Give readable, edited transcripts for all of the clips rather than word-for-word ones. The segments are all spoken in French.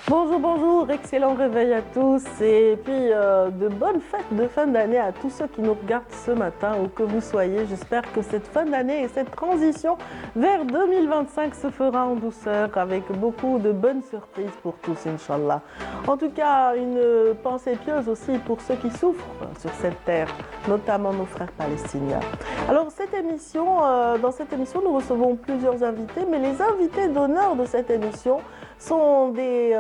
Bonjour, bonjour, excellent réveil à tous et puis de bonnes fêtes de fin d'année à tous ceux qui nous regardent ce matin, où que vous soyez. J'espère que cette fin d'année et cette transition vers 2025 se fera en douceur avec beaucoup de bonnes surprises pour tous, Inch'Allah. En tout cas, une pensée pieuse aussi pour ceux qui souffrent sur cette terre, notamment nos frères palestiniens. Alors dans cette émission, nous recevons plusieurs invités, mais les invités d'honneur de cette émission sont des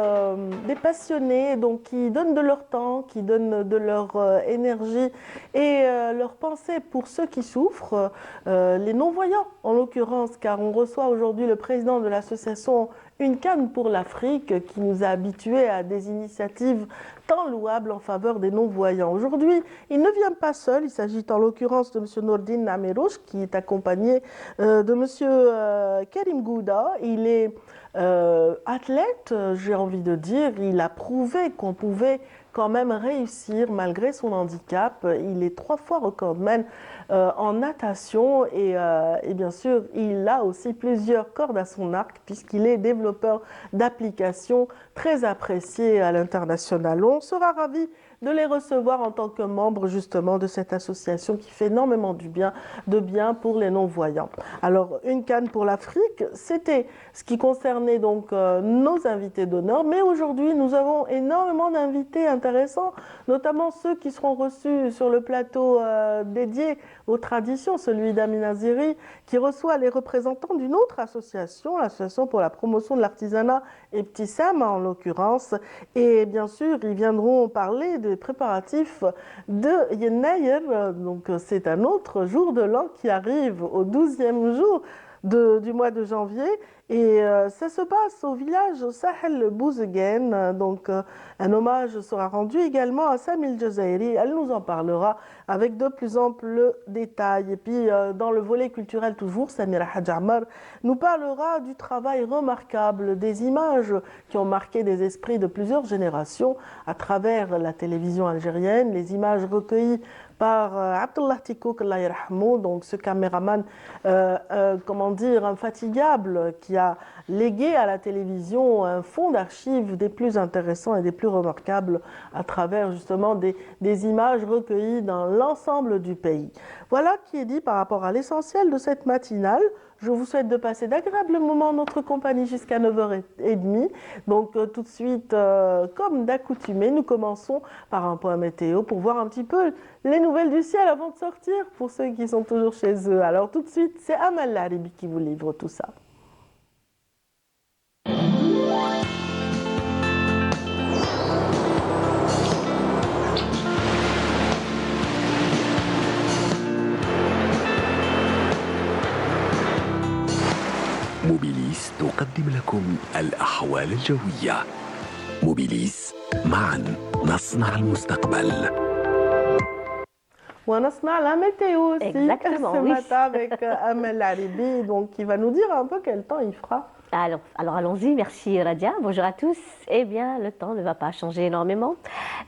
passionnés donc, qui donnent de leur temps, qui donnent de leur énergie et leur pensée pour ceux qui souffrent, les non-voyants en l'occurrence, car on reçoit aujourd'hui le président de l'association Une canne pour l'Afrique qui nous a habitués à des initiatives tant louables en faveur des non-voyants. Aujourd'hui, il ne vient pas seul, il s'agit en l'occurrence de M. Nordine Namerouche qui est accompagné de M. Karim Gouda. Il est athlète, j'ai envie de dire, il a prouvé qu'on pouvait quand même réussir malgré son handicap. Il est 3 fois recordman en natation et bien sûr, il a aussi plusieurs cordes à son arc puisqu'il est développeur d'applications très apprécié à l'international. On sera ravis de les recevoir en tant que membres justement de cette association qui fait énormément de bien pour les non-voyants. Alors, une canne pour l'Afrique, c'était ce qui concernait donc nos invités d'honneur, mais aujourd'hui nous avons énormément d'invités intéressants, notamment ceux qui seront reçus sur le plateau dédié aux traditions, celui d'Amina Ziri, qui reçoit les représentants d'une autre association, l'association pour la promotion de l'artisanat et Ibtissam en l'occurrence, et bien sûr ils viendront parler des préparatifs de Yennayer, donc c'est un autre jour de l'an qui arrive au 12e jour du mois de janvier et ça se passe au village Sahel Bouzeguen. Donc un hommage sera rendu également à Samil Jazairi. Elle nous en parlera avec de plus amples détails. Et puis dans le volet culturel toujours, Samira Hadjamar nous parlera du travail remarquable des images qui ont marqué des esprits de plusieurs générations à travers la télévision algérienne, les images recueillies par Abdullah Tikouk, donc ce caméraman, comment dire, infatigable, qui a légué à la télévision un fonds d'archives des plus intéressants et des plus remarquables à travers justement des images recueillies dans l'ensemble du pays. Voilà qui est dit par rapport à l'essentiel de cette matinale. Je vous souhaite de passer d'agréables moments en notre compagnie jusqu'à 9h30. Donc tout de suite, comme d'accoutumé, nous commençons par un point météo pour voir un petit peu les nouvelles du ciel avant de sortir pour ceux qui sont toujours chez eux. Alors tout de suite, c'est Amal Laribi qui vous livre tout ça. موبيليس تقدم لكم الأحوال الجوية. موبيليس، معا نصنع المستقبل. ونصنع la météo aussi Exactement, ce oui. matin avec Amel Laribi, donc qui va nous dire un peu quel temps il fera. Alors allons-y, merci Radia. Bonjour à tous. Eh bien, le temps ne va pas changer énormément.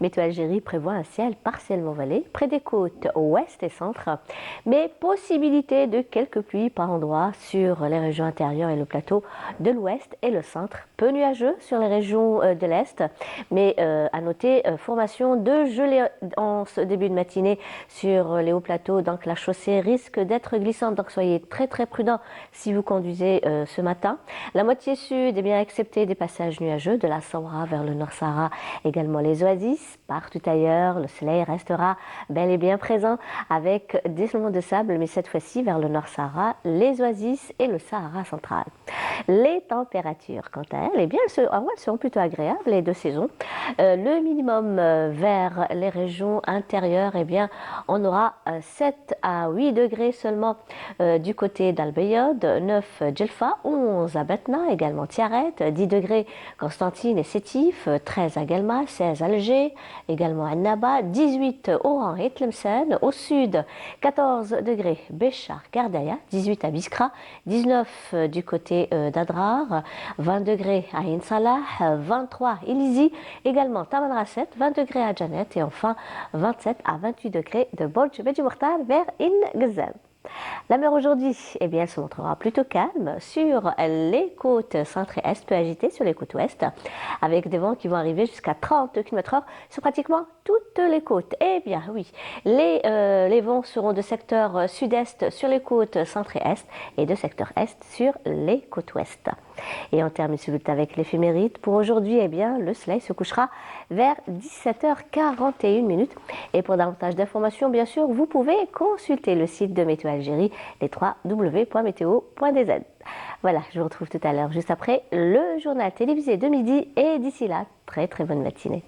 Météo Algérie prévoit un ciel partiellement voilé près des côtes ouest et centre, mais possibilité de quelques pluies par endroits sur les régions intérieures et le plateau de l'ouest et le centre. Peu nuageux sur les régions de l'est, mais à noter formation de gelée en ce début de matinée sur les hauts plateaux. Donc la chaussée risque d'être glissante, donc soyez très très prudents si vous conduisez ce matin. La moitié sud est bien acceptée des passages nuageux de la Sahara vers le Nord Sahara, également les oasis. Partout ailleurs, le soleil restera bel et bien présent avec des éléments de sable, mais cette fois-ci vers le Nord Sahara, les oasis et le Sahara central. Les températures, quant à elles, eh bien, elles seront plutôt agréables, les deux saisons. Le minimum vers les régions intérieures, eh bien, on aura 7 à 8 degrés seulement du côté d'Al-Bayad, 9 Djelfa, 11 à Batna, également Tiaret, 10 degrés Constantine et Sétif, 13 à Galma, 16 à Alger, également à Naba, 18 Oran et Tlemcen, au sud 14 degrés Béchar, Gardaya, 18 à Biskra, 19 du côté d'Adrar, 20 degrés à Insalah, 23 Ilizi, également Tamanrasset, 20 degrés à Janet et enfin 27 à 28 degrés de Borj Beji Mokhtar vers In Gazem. La mer aujourd'hui, eh bien, elle se montrera plutôt calme sur les côtes centre et est, peu agitée sur les côtes ouest, avec des vents qui vont arriver jusqu'à 30 km/h sur pratiquement toutes les côtes. Eh bien oui, les vents seront de secteur sud-est sur les côtes centre et est, et de secteur est sur les côtes ouest. Et on termine avec l'éphéméride. Pour aujourd'hui, eh bien, le soleil se couchera vers 17h41. Et pour davantage d'informations, bien sûr, vous pouvez consulter le site de Météo Algérie, les www.meteo.dz. Voilà, je vous retrouve tout à l'heure, juste après le journal télévisé de midi. Et d'ici là, très très bonne matinée.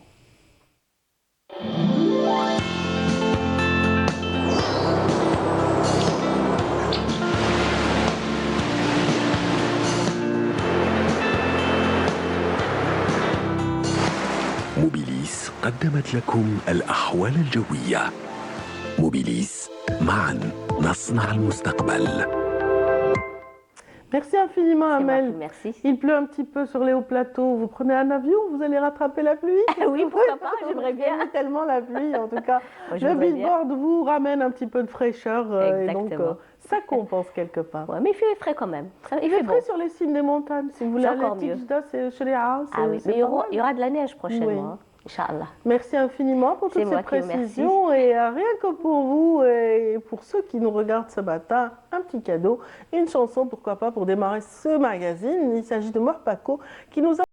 موبيليس قدمت لكم الأحوال الجوية. موبيليس، معا نصنع المستقبل. Merci infiniment, Amel. Merci. Il pleut un petit peu sur les hauts plateaux. Vous prenez un avion, vous allez rattraper la pluie? Oui, pourquoi pas, j'aimerais bien. Tellement la pluie, en tout cas. Moi, le billboard vous ramène un petit peu de fraîcheur. Et donc, ça compense quelque part. Ouais, mais il fait frais quand même. Il fait frais sur les cimes des montagnes. Si vous voulez aller à Tijda, c'est chez les Haas. Ah oui, mais il y aura de la neige prochainement. Oui. Inch'Allah. Merci infiniment pour toutes ces précisions et rien que pour vous et pour ceux qui nous regardent ce matin, un petit cadeau, une chanson, pourquoi pas, pour démarrer ce magazine. Il s'agit de Mor Paco qui nous a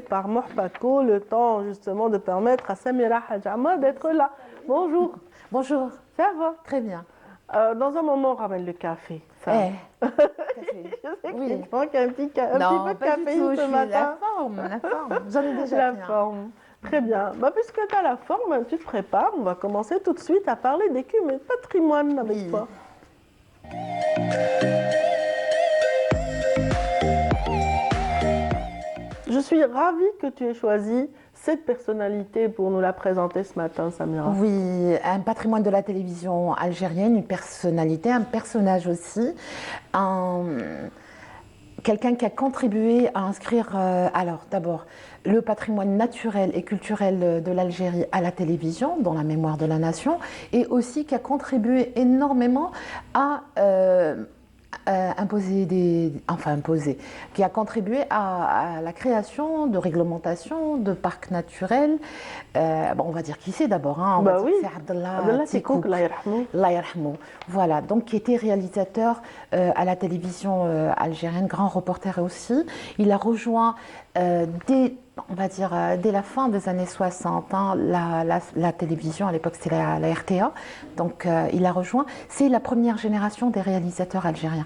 par Mor Paco, le temps justement de permettre à Samira Hadjama d'être là. Bonjour. Bonjour. Ça va? Très bien. Dans un moment, on ramène le café. Ça. Eh, Je sais oui. qu'il te manque un petit Non, peu de pas du caféine tout, ce je suis matin. la forme. J'en ai déjà La pris un. forme. Très bien. Bah, puisque tu as la forme, tu te prépares. On va commencer tout de suite à parler d'écume et de patrimoine avec Oui. toi. Je suis ravie que tu aies choisi cette personnalité pour nous la présenter ce matin, Samira. Oui, un patrimoine de la télévision algérienne, une personnalité, un personnage aussi, quelqu'un qui a contribué à inscrire, alors d'abord, le patrimoine naturel et culturel de l'Algérie à la télévision, dans la mémoire de la nation, et aussi qui a contribué énormément à qui a contribué à la création de réglementations, de parcs naturels. Bon, on va dire qui c'est d'abord, hein, on va dire oui, que c'est Abdallah Abdallah Tikouk. Tikouk, Allah yarhamou. Allah yarhamou. Voilà, donc qui était réalisateur à la télévision algérienne, grand reporter aussi. Il a rejoint dès la fin des années 60, hein, la télévision, à l'époque c'était la RTA, donc il a rejoint, c'est la première génération des réalisateurs algériens,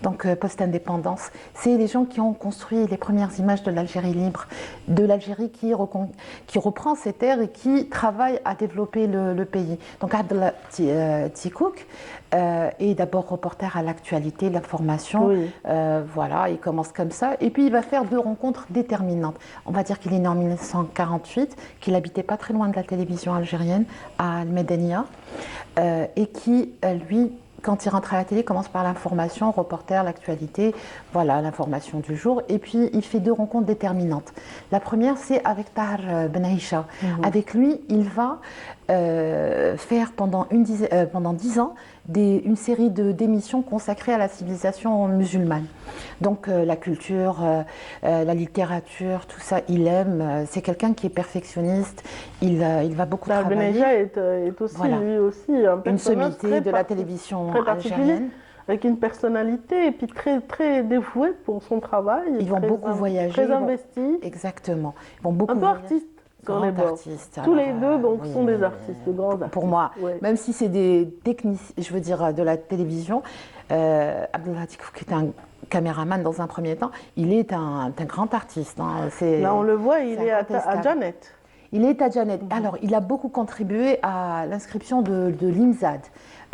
donc post-indépendance, c'est les gens qui ont construit les premières images de l'Algérie libre, de l'Algérie qui reprend ses terres et qui travaille à développer le pays. Donc Abdallah Tikouk est d'abord reporter à l'actualité, l'information, Oui. voilà, il commence comme ça, et puis il va faire 2 rencontres déterminantes. On va dire qu'il est né en 1948, qu'il habitait pas très loin de la télévision algérienne, à Al-Medania, et qui, lui, quand il rentre à la télé, commence par l'information, reporter, l'actualité, voilà, l'information du jour. Et puis, il fait 2 rencontres déterminantes. La première, c'est avec Tahar Ben Aïcha. Avec lui, il va faire pendant 10 ans une série d'émissions consacrées à la civilisation musulmane. Donc, la culture, la littérature, tout ça, il aime. C'est quelqu'un qui est perfectionniste. Il va beaucoup Ben travailler. Aïcha est aussi, Voilà. lui aussi, un Une personnage sommité très de la télévision très particulier, algérienne. avec une personnalité et puis très, très dévouée pour son travail. Ils vont très beaucoup voyager. Très ils vont- investi. Exactement. Ils vont beaucoup Un peu voyager. artiste sur Grand les bords. artiste. Tous Alors, les deux donc oui, sont des artistes, de grands artistes. Pour moi, Ouais. même si c'est des techniciens, je veux dire, de la télévision, Abdallah Tikouk est un caméraman dans un premier temps, il est un grand artiste. Hein. Là, on le voit, il c'est est à incontestable. Janet. Il est à Janet. Alors, il a beaucoup contribué à l'inscription de l'INSAD,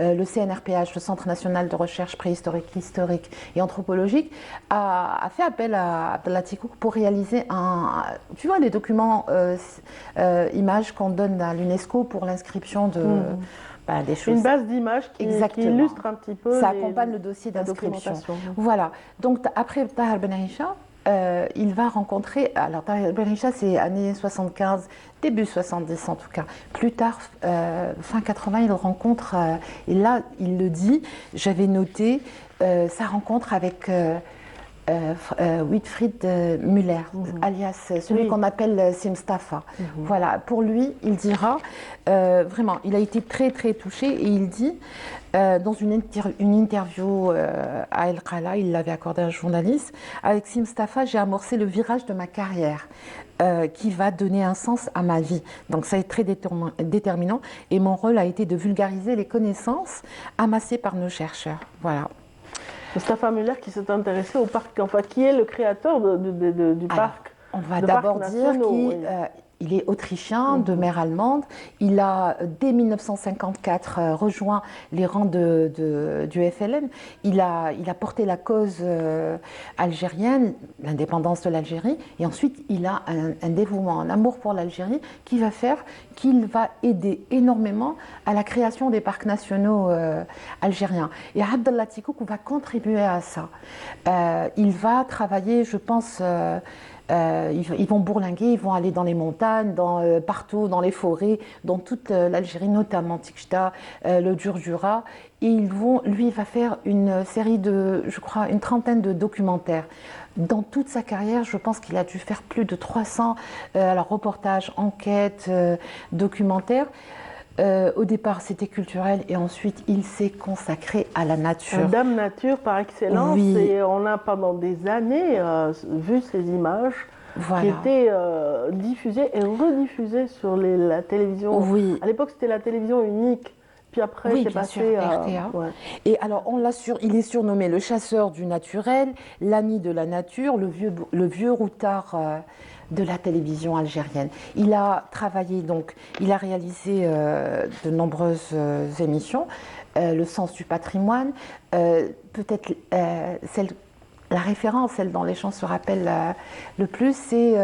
le CNRPH, le Centre national de recherche préhistorique, historique et anthropologique, a fait appel à Abdallah Tikouk pour réaliser tu vois, les documents images qu'on donne à l'UNESCO pour l'inscription des choses. Une base d'images qui illustre un petit peu. Ça accompagne le dossier la d'inscription. documentation. Voilà. Donc, après Tahar Ben Aïcha, il va rencontrer, alors Tahar Ben Aïcha c'est années 75, début 70 en tout cas. Plus tard, fin 80, il rencontre, et là il le dit, j'avais noté sa rencontre avec Wilfried Müller, alias celui qu'on appelle Simstafa. Voilà, pour lui, il dira, vraiment, il a été très très touché et il dit, dans une interview à El Qala, il l'avait accordé à un journaliste, avec Simstafa, j'ai amorcé le virage de ma carrière. Qui va donner un sens à ma vie. Donc ça est très déterminant et mon rôle a été de vulgariser les connaissances amassées par nos chercheurs. Voilà. Mustapha Müller qui s'est intéressé au parc, enfin qui est le créateur du parc. On va de d'abord parcs dire nationaux, qu'il est autrichien, de mère allemande. Il a, dès 1954, rejoint les rangs du FLN. Il a porté la cause algérienne, l'indépendance de l'Algérie. Et ensuite, il a un dévouement, un amour pour l'Algérie qui va faire qu'il va aider énormément à la création des parcs nationaux algériens. Et Abdallah Tikouk va contribuer à ça. Il va travailler, je pense... ils vont bourlinguer, ils vont aller dans les montagnes, partout, dans les forêts, dans toute l'Algérie, notamment Tikchta, le Djurdjura. Et lui, il va faire une série je crois, une trentaine de documentaires. Dans toute sa carrière, je pense qu'il a dû faire plus de 300 reportages, enquêtes, documentaires. Au départ, c'était culturel et ensuite, il s'est consacré à la nature. Dame nature par excellence. Oui. Et on a pendant des années vu ces images qui étaient diffusées et rediffusées sur la télévision. Oui. À l'époque, c'était la télévision unique. puis après Oui, c'est bien passé sûr, à... RTA. ouais. Et alors, il est surnommé le chasseur du naturel, l'ami de la nature, le vieux routard de la télévision algérienne. Il a travaillé, donc, il a réalisé de nombreuses émissions, Le sens du patrimoine, peut-être la référence, celle dont les gens se rappellent le plus, c'est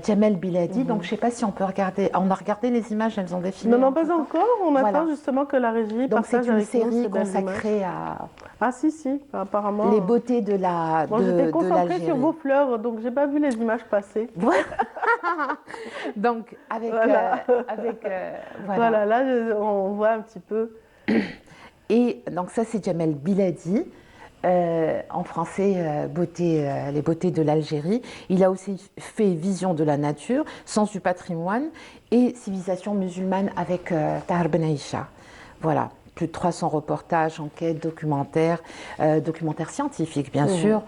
Jamel Biladi. Donc, je ne sais pas si on peut regarder. On a regardé les images, elles ont défilé. Non, non, entre pas temps. encore. On Voilà. attend justement que la régie Donc, c'est partage une avec nous série ces belles images. consacrée à Ah si, apparemment. les beautés de la Moi, j'étais de concentrée sur l'Algérie. vos fleurs, donc j'ai pas vu les images passer. Voilà. Donc, avec, Voilà. voilà. Voilà, là, on voit un petit peu. Et donc, ça, c'est Jamel Biladi. En français, les beautés de l'Algérie. Il a aussi fait Vision de la nature, Sens du patrimoine et Civilisation musulmane avec Tahar Ben Aïcha. Voilà, plus de 300 reportages, enquêtes, documentaires scientifiques, bien sûr.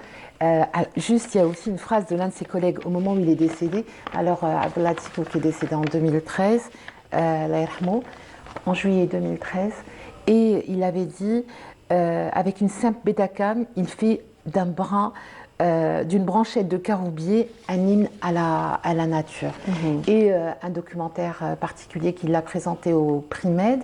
Juste, il y a aussi une phrase de l'un de ses collègues au moment où il est décédé. Alors, Abdallah Tiko, qui est décédé en 2013, Allah yarhamou, en juillet 2013, et il avait dit avec une simple bédacane, il fait d'une branchette de caroubier un hymne à la nature. Et un documentaire particulier qu'il a présenté au Prix Med,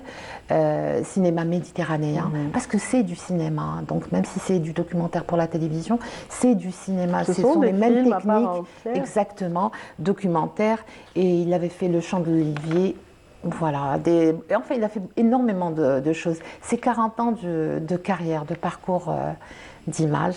cinéma méditerranéen, parce que c'est du cinéma, hein. Donc même si c'est du documentaire pour la télévision, c'est du cinéma. Ce Ce sont sont des les mêmes films à part techniques, entière. exactement, documentaire. Et il avait fait Le Chant de l'Olivier. Voilà, enfin il a fait énormément de choses. C'est 40 ans de carrière, de parcours d'image.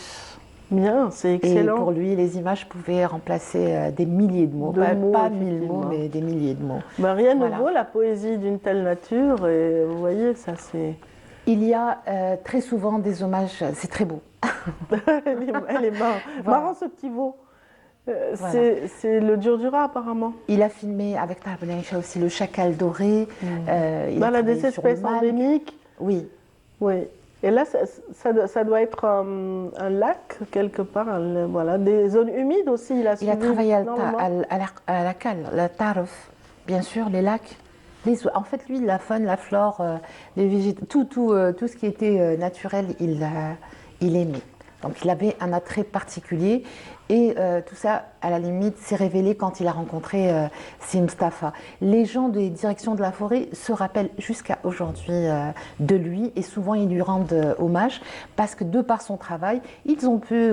Bien, c'est Et excellent. pour lui, les images pouvaient remplacer des milliers de mots. De mots, Pas 1000 effectivement. mots, mais des milliers de mots. Ben, rien Voilà. ne vaut la poésie d'une telle nature, et vous voyez, ça c'est... Il y a très souvent des hommages, c'est très beau. elle est marrant. Voilà. Marrant ce petit veau. Voilà. C'est le Djurdjura apparemment. Il a filmé avec Tahar Ben Aïcha aussi Le Chacal doré. Il a Voilà, travaillé des sur le espèces Malk. endémiques. Oui, Oui. Et là, ça doit être un lac quelque part. Voilà, des zones humides aussi. Il a il a travaillé énormément. à la cale, la Tarf, bien sûr, les lacs. En fait, lui, la faune, la flore, les végétaux, tout ce qui était naturel, il aimait. Donc, il avait un attrait particulier. Et tout ça, à la limite, s'est révélé quand il a rencontré Si Mustapha. Les gens des directions de la forêt se rappellent jusqu'à aujourd'hui de lui et souvent ils lui rendent hommage parce que de par son travail, ils ont pu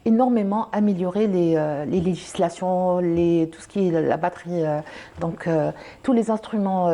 énormément améliorer les législations, tout ce qui est la batterie, donc tous les instruments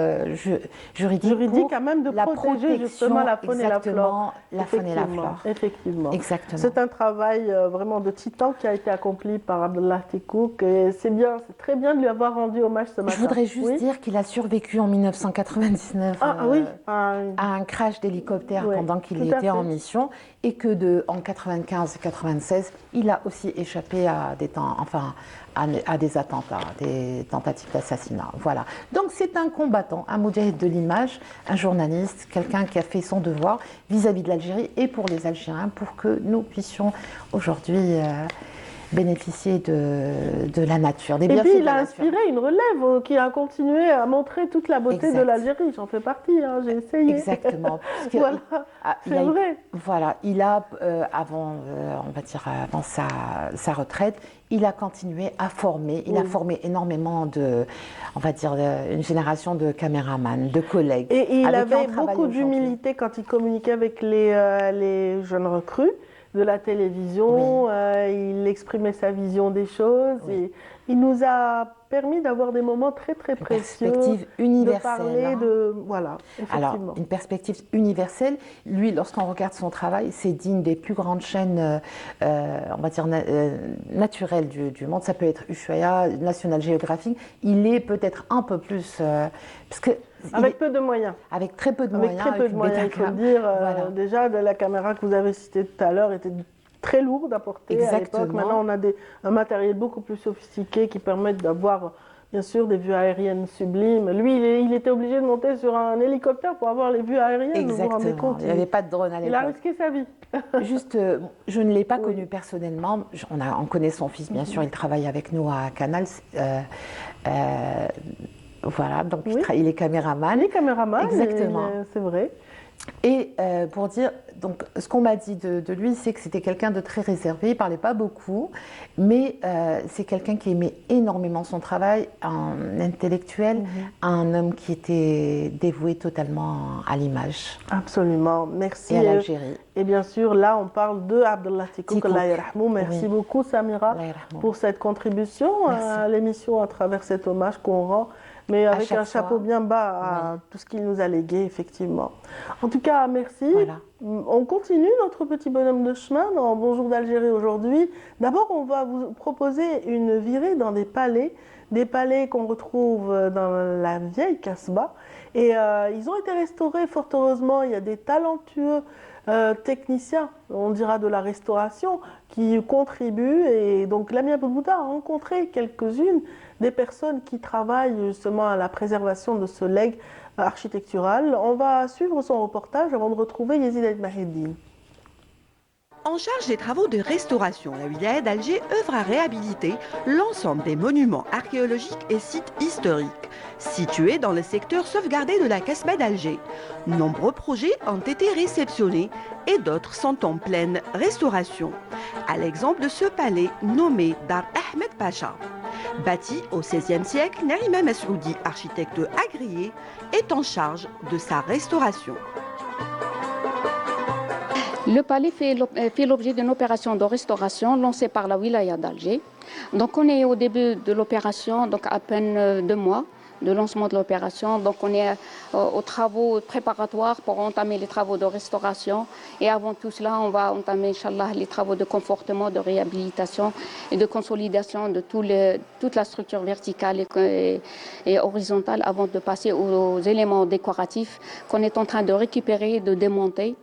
juridiques à même de la protéger justement la faune et la flore. exactement, la faune et la flore. Effectivement. Exactement. C'est un travail vraiment de titan qui a été accompli par Abdallah Tikouk et c'est bien, c'est très bien de lui avoir rendu hommage ce matin. Je voudrais juste dire qu'il a survécu en 1999 oui. à un crash d'hélicoptère Oui, pendant qu'il tout à était fait. en mission et que en 95-96, il a aussi échappé à des attentats, des tentatives d'assassinat. Voilà. Donc c'est un combattant, un moudjahid de l'image, un journaliste, quelqu'un qui a fait son devoir vis-à-vis de l'Algérie et pour les Algériens pour que nous puissions aujourd'hui bénéficier de la nature, des Et bienfaits puis de il la a nature. inspiré une relève qui a continué à montrer toute la beauté Exact. de l'Algérie. J'en fais partie, hein, j'ai essayé. Exactement. Parce que Voilà, il c'est a- vrai. Voilà, on va dire avant sa retraite, il a continué à former. Il a formé énormément on va dire, une génération de caméramans, de collègues. Et il avec qui on avait travaille beaucoup aujourd'hui. d'humilité quand il communiquait avec les jeunes recrues de la télévision. Il exprimait sa vision des choses et il nous a permis d'avoir des moments très très Une précieux. perspective universelle. De parler hein. de... Voilà, Alors, effectivement. une perspective universelle. Lui, lorsqu'on regarde son travail, c'est digne des plus grandes chaînes, on va dire, naturelles du monde. Ça peut être Ushuaïa, National Geographic. Il est peut-être un peu plus... parce que Avec peu de moyens. avec très peu de Avec moyens. très peu de une moyens, il faut le Betacam. dire. Voilà. Déjà, la caméra que vous avez citée tout à l'heure était très lourde à porter à l'époque. Exactement. Maintenant, on a un matériel beaucoup plus sophistiqué qui permet d'avoir, bien sûr, des vues aériennes sublimes. Lui, il était obligé de monter sur un hélicoptère pour avoir les vues aériennes. Vous vous rendez Exactement. compte Il n'y avait pas de drone à il a l'époque. risqué sa vie. Juste, je ne l'ai pas connu personnellement. On connaît son fils, bien sûr. Il travaille avec nous à Canal. Voilà, donc Oui. il est caméraman. Les caméramans, Exactement. c'est vrai. Et pour dire, donc, ce qu'on m'a dit de lui, c'est que c'était quelqu'un de très réservé, il ne parlait pas beaucoup, mais c'est quelqu'un qui aimait énormément son travail, un intellectuel, un homme qui était dévoué totalement à l'image Absolument, merci. et à l'Algérie. Et bien sûr, là, on parle de Abdallah Tikouk, Tikouk. Allah yarhamou. Merci Oui. beaucoup, Samira, Allah yarhamou. pour cette contribution à l'émission à travers cet hommage qu'on rend, mais avec chaque un chapeau fois. bien bas à tout ce qu'il nous a légué, effectivement. En tout cas, merci. Voilà. On continue notre petit bonhomme de chemin dans Bonjour d'Algérie aujourd'hui. D'abord, on va vous proposer une virée dans des palais qu'on retrouve dans la vieille Casbah. Et ils ont été restaurés fort heureusement. Il y a des talentueux techniciens, on dira de la restauration, qui contribuent. Et donc Lamia Boudbouda a rencontré quelques-unes des personnes qui travaillent justement à la préservation de ce legs architectural. On va suivre son reportage avant de retrouver Yezid El Mahiddine. En charge des travaux de restauration, la wilaya d'Alger œuvre à réhabiliter l'ensemble des monuments archéologiques et sites historiques situés dans le secteur sauvegardé de la Casbah d'Alger. Nombreux projets ont été réceptionnés et d'autres sont en pleine restauration. À l'exemple de ce palais nommé Dar Ahmed Pacha. Bâti au XVIe siècle, Naïma Masroudi, architecte agréé, est en charge de sa restauration. Le palais fait l'objet d'une opération de restauration lancée par la wilaya d'Alger. Donc on est au début de l'opération, donc à peine 2 mois de lancement de l'opération. Donc on est aux travaux préparatoires pour entamer les travaux de restauration. Et avant tout cela, on va entamer, Inch'Allah, les travaux de confortement, de réhabilitation et de consolidation de toute la structure verticale et horizontale avant de passer aux éléments décoratifs qu'on est en train de récupérer, de démonter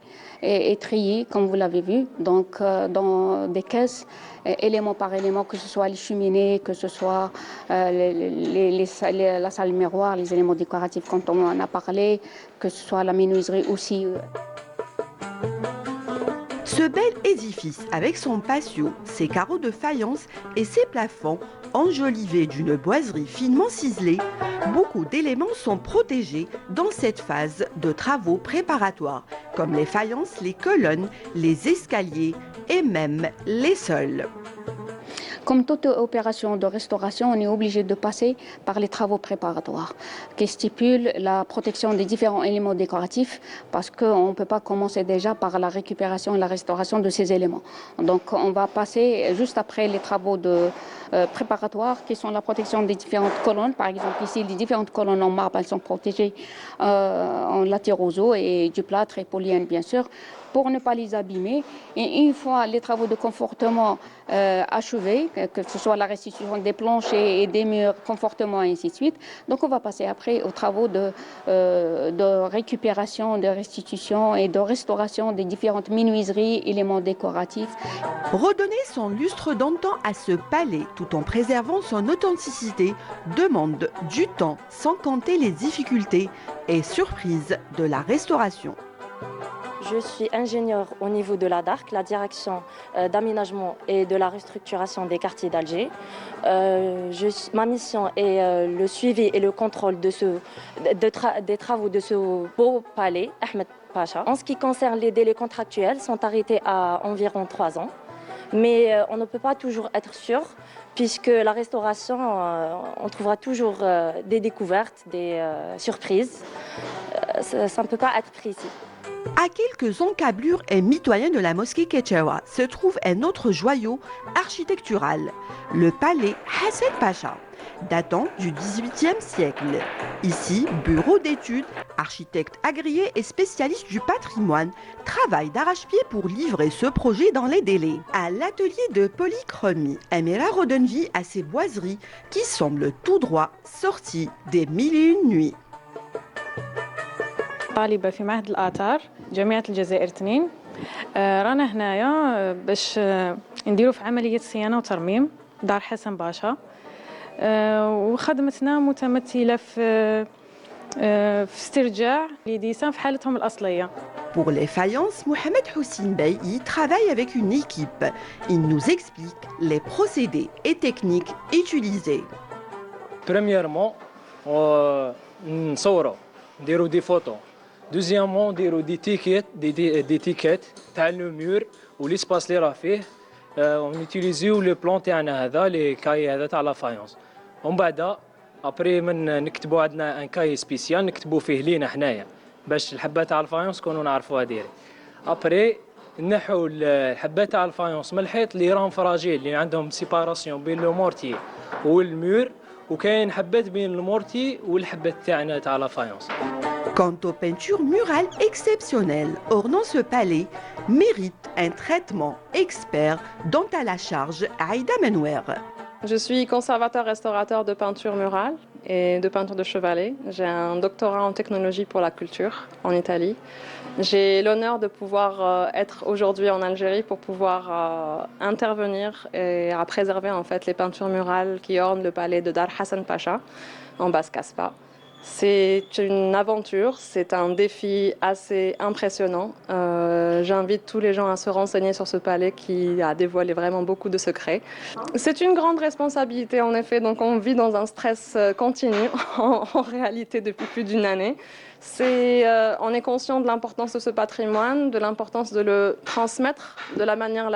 et trier, comme vous l'avez vu, donc dans des caisses, élément par élément, que ce soit les cheminées, que ce soit la salle miroir, les éléments décoratifs quand on en a parlé, que ce soit la menuiserie aussi. Ce bel édifice, avec son patio, ses carreaux de faïence et ses plafonds enjolivés d'une boiserie finement ciselée, beaucoup d'éléments sont protégés dans cette phase de travaux préparatoires, comme les faïences, les colonnes, les escaliers et même les sols. Comme toute opération de restauration, on est obligé de passer par les travaux préparatoires qui stipulent la protection des différents éléments décoratifs parce qu'on ne peut pas commencer déjà par la récupération et la restauration de ces éléments. Donc on va passer juste après les travaux préparatoires qui sont la protection des différentes colonnes. Par exemple ici, les différentes colonnes en marbre, elles sont protégées en latérosaux et du plâtre et polyène bien sûr, pour ne pas les abîmer. Et une fois les travaux de confortement achevés, que ce soit la restitution des planchers et des murs, confortement et ainsi de suite, donc on va passer après aux travaux de récupération, de restitution et de restauration des différentes menuiseries, éléments décoratifs. Redonner son lustre d'antan à ce palais tout en préservant son authenticité demande du temps sans compter les difficultés et surprises de la restauration. Je suis ingénieure au niveau de la DARC, la direction d'aménagement et de la restructuration des quartiers d'Alger. Ma mission est le suivi et le contrôle des travaux de ce beau palais, Ahmed Pacha. En ce qui concerne les délais contractuels, sont arrêtés à environ 3 ans. Mais on ne peut pas toujours être sûr, puisque la restauration, on trouvera toujours des découvertes, des surprises. Ça ne peut pas être précis. À quelques encablures et mitoyens de la mosquée Ketchewa se trouve un autre joyau architectural, le palais Hassan Pacha, datant du XVIIIe siècle. Ici, bureau d'études, architecte agréé et spécialiste du patrimoine travaille d'arrache-pied pour livrer ce projet dans les délais. À l'atelier de polychromie, Amira redonne vie à ces boiseries qui semblent tout droit sorties des 1001 nuits. طالبة في معهد الآثار جامعة الجزائر 2. رانا هنايا باش نديرو في عملية صيانة وترميم دار حسن باشا وخدمتنا متمثلة في استرجاع les dessins في حالتهم الأصلية. Pour les faïences, Mohamed Houssine Bey y travaille avec une équipe. Il nous explique les procédés et techniques utilisés. Premièrement, نصوروا نديروا دي فوتو. دوزيامون نديروا دي تيكيت تاع لو مور وليسباس اللي راه فيه. ونيتيليزيو لو بلون تاعنا هذا لي كاي هذا تاع لا فايونس. ومن بعد ابري من نكتبوا عندنا ان كاي سبيسيال نكتبوا فيه لينا حنايا باش الحبه تاع الفايونس كونوا نعرفوها ديري. ابري نحو الحبه تاع الفايونس من الحيط اللي راهم فراجيل اللي عندهم سيباراسيون بين لو مورتي والمور وكاين حبات بين المورتي والحبات تاعنا تاع لا فايونس. Quant aux peintures murales exceptionnelles ornant ce palais, méritent un traitement expert dont a la charge Aïda Menouer. Je suis conservateur-restaurateur de peinture murale et de peinture de chevalet. J'ai un doctorat en technologie pour la culture en Italie. J'ai l'honneur de pouvoir être aujourd'hui en Algérie pour pouvoir intervenir et à préserver en fait les peintures murales qui ornent le palais de Dar Hassan Pacha en Basse-Kasbah. C'est une aventure, c'est un défi assez impressionnant. J'invite tous les gens à se renseigner sur ce palais qui a dévoilé vraiment beaucoup de secrets. C'est une grande responsabilité en effet, donc on vit dans un stress continu en réalité depuis plus d'une année. On est conscient de l'importance de ce patrimoine, de l'importance de le transmettre de la manière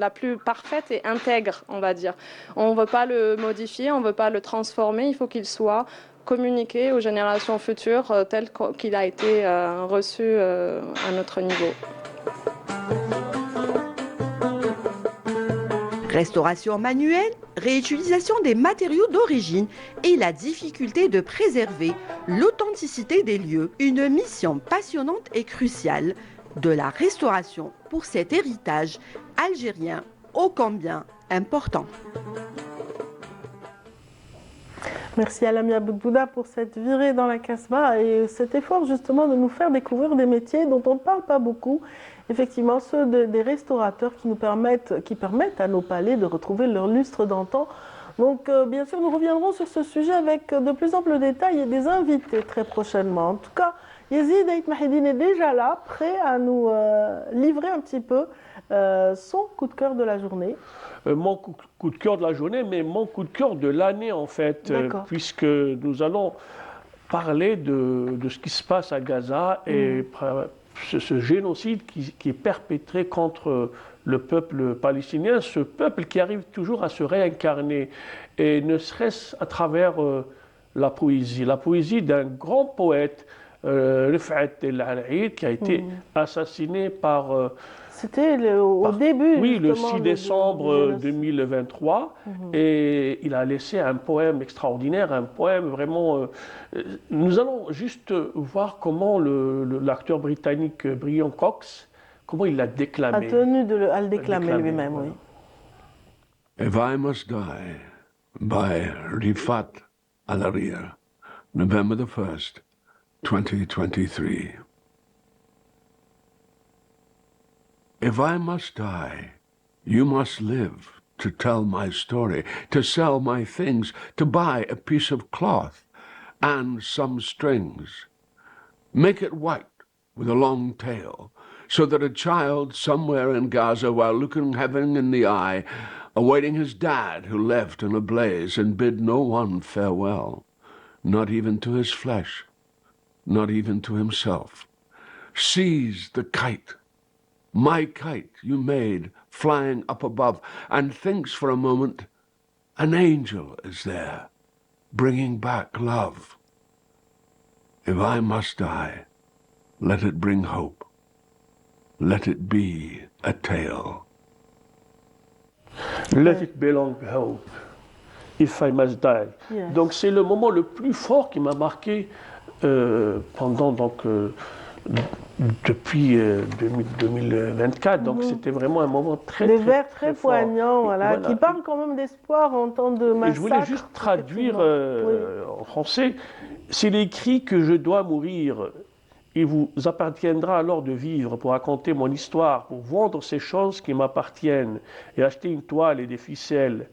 la plus parfaite et intègre, on va dire. On ne veut pas le modifier, on ne veut pas le transformer, il faut qu'il soit communiqué aux générations futures tel qu'il a été reçu à notre niveau. Restauration manuelle, réutilisation des matériaux d'origine et la difficulté de préserver l'authenticité des lieux, une mission passionnante et cruciale de la restauration pour cet héritage algérien ô combien important. Merci à Lamia Boudbouda pour cette virée dans la Kasbah et cet effort justement de nous faire découvrir des métiers dont on ne parle pas beaucoup. Effectivement, ceux des restaurateurs qui permettent à nos palais de retrouver leur lustre d'antan. Donc, bien sûr, nous reviendrons sur ce sujet avec de plus amples détails et des invités très prochainement. En tout cas, Yazid Aït Mahidine est déjà là, prêt à nous livrer un petit peu son coup de cœur de la journée. Mon coup de cœur de la journée, mais mon coup de cœur de l'année en fait, puisque nous allons parler de ce qui se passe à Gaza et ce génocide qui est perpétré contre le peuple palestinien, ce peuple qui arrive toujours à se réincarner, et ne serait-ce à travers la poésie d'un grand poète, Rifat El Alaïd, qui a été assassiné par... C'était au début. Oui, le 6 décembre 2023. Et il a laissé un poème extraordinaire, un poème vraiment... nous allons juste voir comment l'acteur britannique Brian Cox, comment il l'a déclamé. A tenu à le déclamer lui-même, oui. If I Must Die, by Rifat Alaria, November the 1st, 2023. If I must die, you must live to tell my story, to sell my things, to buy a piece of cloth and some strings. Make it white with a long tail, so that a child somewhere in Gaza, while looking heaven in the eye, awaiting his dad who left in a blaze and bid no one farewell, not even to his flesh, not even to himself, sees the kite, my kite you made, flying up above, and thinks for a moment an angel is there, bringing back love. If I must die, let it bring hope. Let it be a tale. Let it belong hope. If I must die. Yes. Donc c'est le moment le plus fort qui m'a marqué pendant depuis 2024, donc c'était vraiment un moment très des très, vers très très fort. poignants, voilà, qui parlent quand même d'espoir en temps de massacre. Et je voulais juste traduire en français. C'est écrit que je dois mourir. Il vous appartiendra alors de vivre pour raconter mon histoire, pour vendre ces choses qui m'appartiennent et acheter une toile et des ficelles.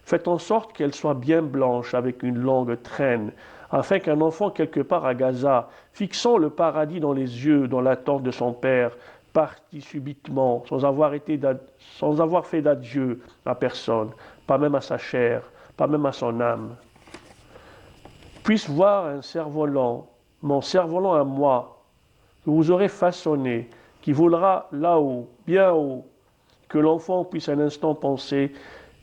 Faites en sorte qu'elle soit bien blanche avec une longue traîne, afin qu'un enfant quelque part à Gaza, fixant le paradis dans les yeux, dans l'attente de son père, partit subitement, sans avoir fait d'adieu à personne, pas même à sa chair, pas même à son âme. puisse voir un cerf-volant, mon cerf-volant à moi, que vous aurez façonné, qui volera là-haut, bien haut, que l'enfant puisse un instant penser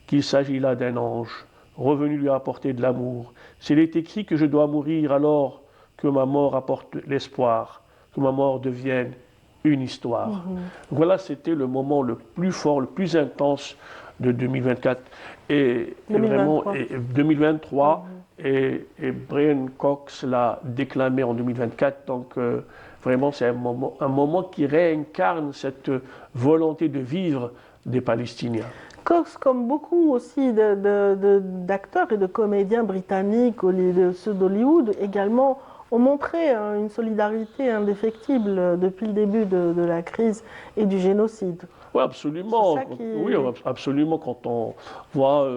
qu'il s'agit là d'un ange, revenu lui apporter de l'amour. S'il est écrit que je dois mourir, alors que ma mort apporte l'espoir, que ma mort devienne une histoire. Voilà, c'était le moment le plus fort, le plus intense de 2024 et 2023. Et Brian Cox l'a déclamé en 2024. Donc vraiment, c'est un moment qui réincarne cette volonté de vivre des Palestiniens. Cox, comme beaucoup aussi d'acteurs et de comédiens britanniques, ceux d'Hollywood également, ont montré une solidarité indéfectible depuis le début de la crise et du génocide. Oui, absolument. Oui, absolument. Quand on voit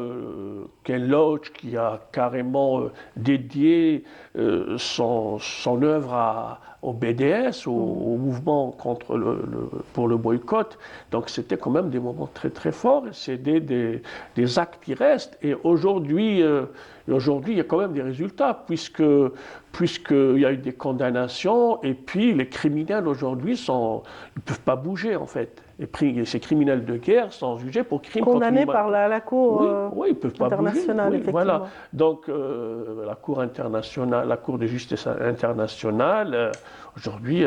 Ken Loach qui a carrément dédié son œuvre au BDS, au mouvement pour le boycott. Donc c'était quand même des moments très très forts. C'est des actes qui restent. Et aujourd'hui, il y a quand même des résultats puisqu'il y a eu des condamnations. Et puis les criminels aujourd'hui ne peuvent pas bouger en fait. Ces criminels de guerre sont jugés pour crimes condamnés par la Cour internationale, effectivement. Voilà. Donc la Cour internationale, la Cour de justice internationale, aujourd'hui,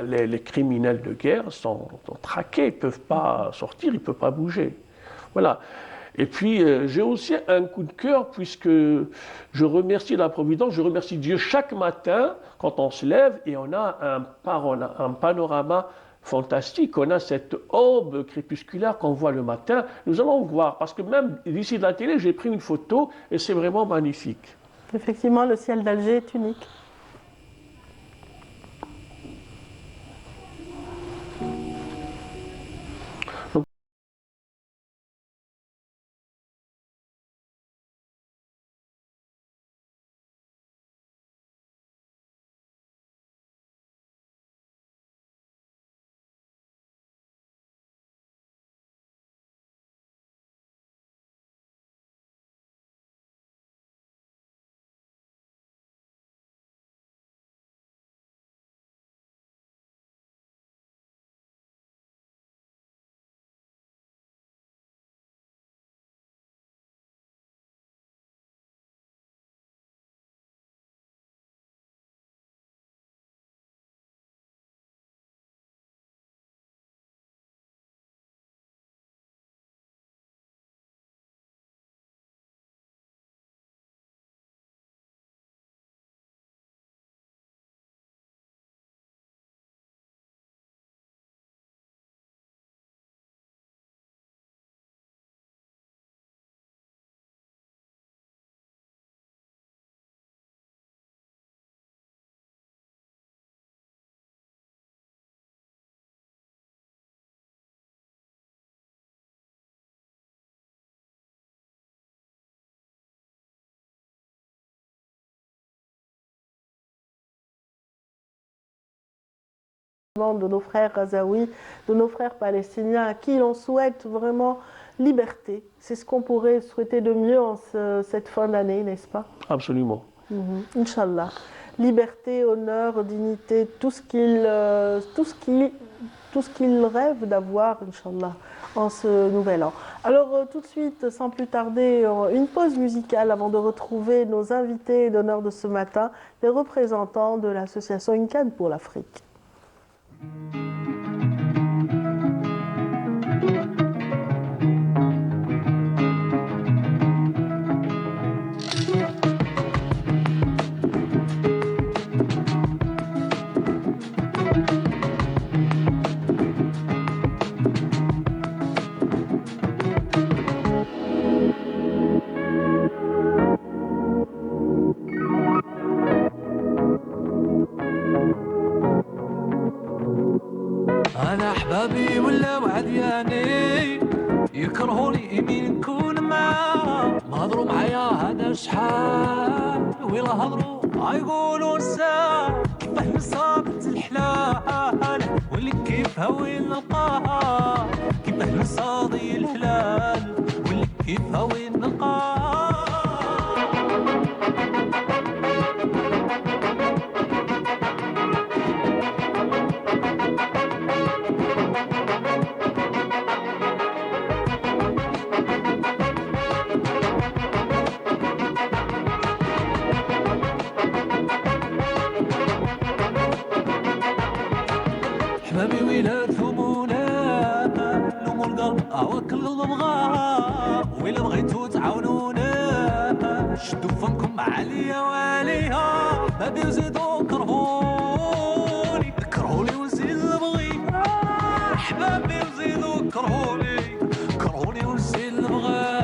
les criminels de guerre sont traqués, ils ne peuvent pas sortir, ils ne peuvent pas bouger. Voilà. Et puis j'ai aussi un coup de cœur puisque je remercie la Providence, je remercie Dieu chaque matin quand on se lève et on a un panorama fantastique. On a cette aube crépusculaire qu'on voit le matin. Nous allons voir, parce que même d'ici de la télé, j'ai pris une photo et c'est vraiment magnifique. Effectivement, le ciel d'Alger est unique. De nos frères Gazaouis, de nos frères palestiniens à qui l'on souhaite vraiment liberté. C'est ce qu'on pourrait souhaiter de mieux en cette fin d'année, n'est-ce pas? Absolument. Inch'Allah. Liberté, honneur, dignité, tout ce qu'ils rêvent d'avoir, Inch'Allah, en ce nouvel an. Alors tout de suite, sans plus tarder, une pause musicale avant de retrouver nos invités d'honneur de ce matin, les représentants de l'association Une Canne pour l'Afrique. أنا أحبابي ولاو عدياني يكرهوني إني نكون معاه ما هضروا معايا هذا شحال ويلا هضروا يقولوا نساه كيفاه نصابت الحلال واللي كيفها وين نلقاها كيفاه نصادي الهلال واللي كيفها وين نلقاها ويلا ثمونا لوم القلب وكل قلب بغاها ويلا بغيتو تعاونونا شدوا فمكم عليا وعليها بابي وزيدوا كرهوني كرهوني ونزيد نبغي احبابي وزيدوا كرهوني كرهوني ونزيد نبغي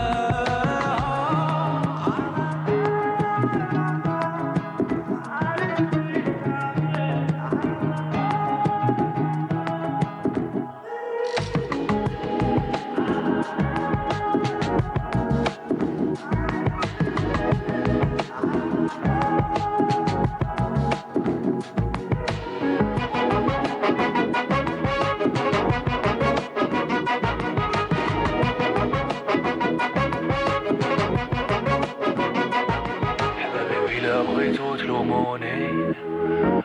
بغيتو تلوموني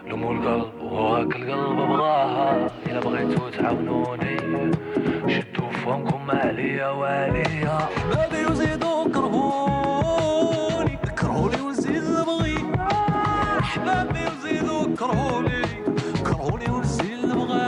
لومو القلب وهاك القلب بغاها إلا بغيتو تعاونوني شدو فمكم عليا وعليا حبابي وزيدو كرهوني كرهوني ونزيد نبغي حبابي وزيدو كرهوني كرهوني ونزيد نبغي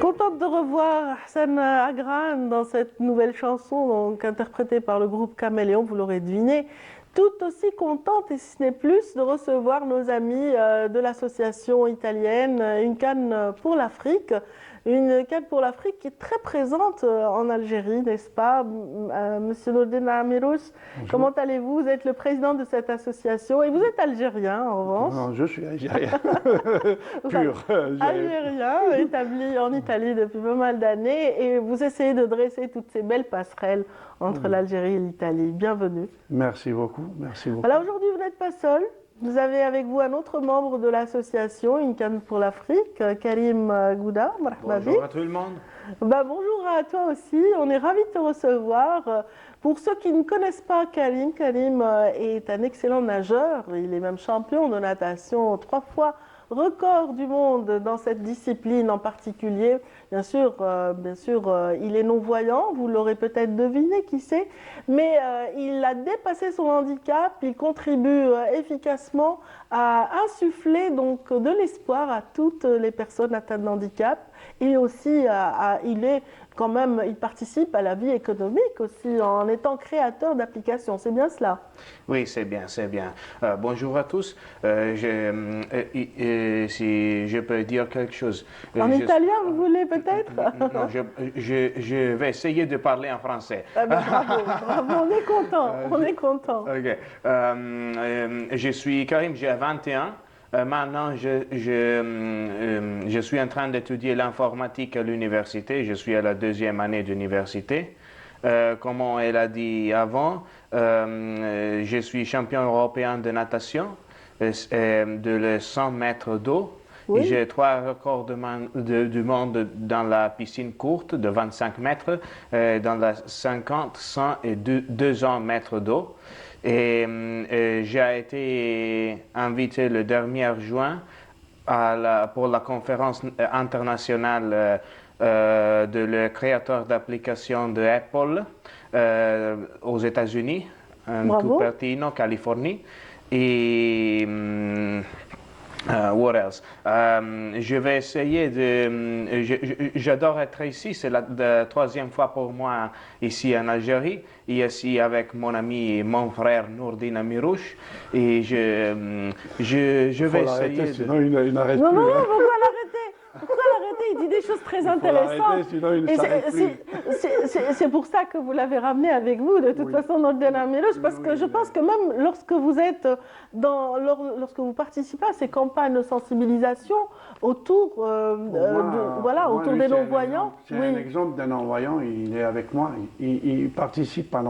Contente de revoir Ahsan Agran dans cette nouvelle chanson donc, interprétée par le groupe Caméléon, vous l'aurez deviné. Tout aussi contente, et si ce n'est plus, de recevoir nos amis de l'association italienne Une canne pour l'Afrique. Une canne pour l'Afrique qui est très présente en Algérie, n'est-ce pas, Monsieur Nordin Amirouche? Comment allez-vous? Vous êtes le président de cette association et vous êtes algérien en revanche. Non, je suis algérien. Pur. Algérien, établi en Italie depuis pas mal d'années et vous essayez de dresser toutes ces belles passerelles entre l'Algérie et l'Italie. Bienvenue. Merci beaucoup, merci beaucoup. Alors aujourd'hui, vous n'êtes pas seul. Vous avez avec vous un autre membre de l'association Une canne pour l'Afrique, Karim Gouda. Bonjour à tout le monde. Bonjour à toi aussi, on est ravis de te recevoir. Pour ceux qui ne connaissent pas Karim, Karim est un excellent nageur, il est même champion de natation 3 fois, record du monde dans cette discipline en particulier. Bien sûr, il est non-voyant, vous l'aurez peut-être deviné, qui sait, mais il a dépassé son handicap, il contribue efficacement à insuffler donc de l'espoir à toutes les personnes atteintes de handicap et aussi il participe à la vie économique aussi en étant créateur d'applications. C'est bien cela? Oui, c'est bien, c'est bien. Bonjour à tous. Si je peux dire quelque chose. En italien, vous voulez peut-être? Non, je vais essayer de parler en français. Bravo, on est content, on est content. Okay. Je suis Karim, j'ai 21. Maintenant, je suis en train d'étudier l'informatique à l'université. Je suis à la 2e année d'université. Comme elle a dit avant, je suis champion européen de natation de 100 mètres d'eau. Oui. J'ai 3 records du monde dans la piscine courte de 25 mètres, dans la 50, 100 et 200 mètres d'eau. Et j'ai été invité le dernier juin pour la conférence internationale de le créateur d'applications de Apple aux États-Unis, en Cupertino, Californie. Et what else? Je vais essayer de... J'adore être ici, c'est la 3e fois pour moi ici en Algérie, et ici avec mon ami et mon frère Nordin Amirouche, et je vais essayer sinon il n'arrête plus. Non, pourquoi l'arrêter? Pourquoi l'arrêter? Il dit des choses très intéressantes. Sinon il ne s'arrête plus. c'est pour ça que vous l'avez ramené avec vous, de toute façon, Nordin Amirouche, parce que je pense que même lorsque vous êtes lorsque vous participez à ces campagnes de sensibilisation autour, autour des non-voyants. C'est un exemple d'un non-voyant, il est avec moi, il participe à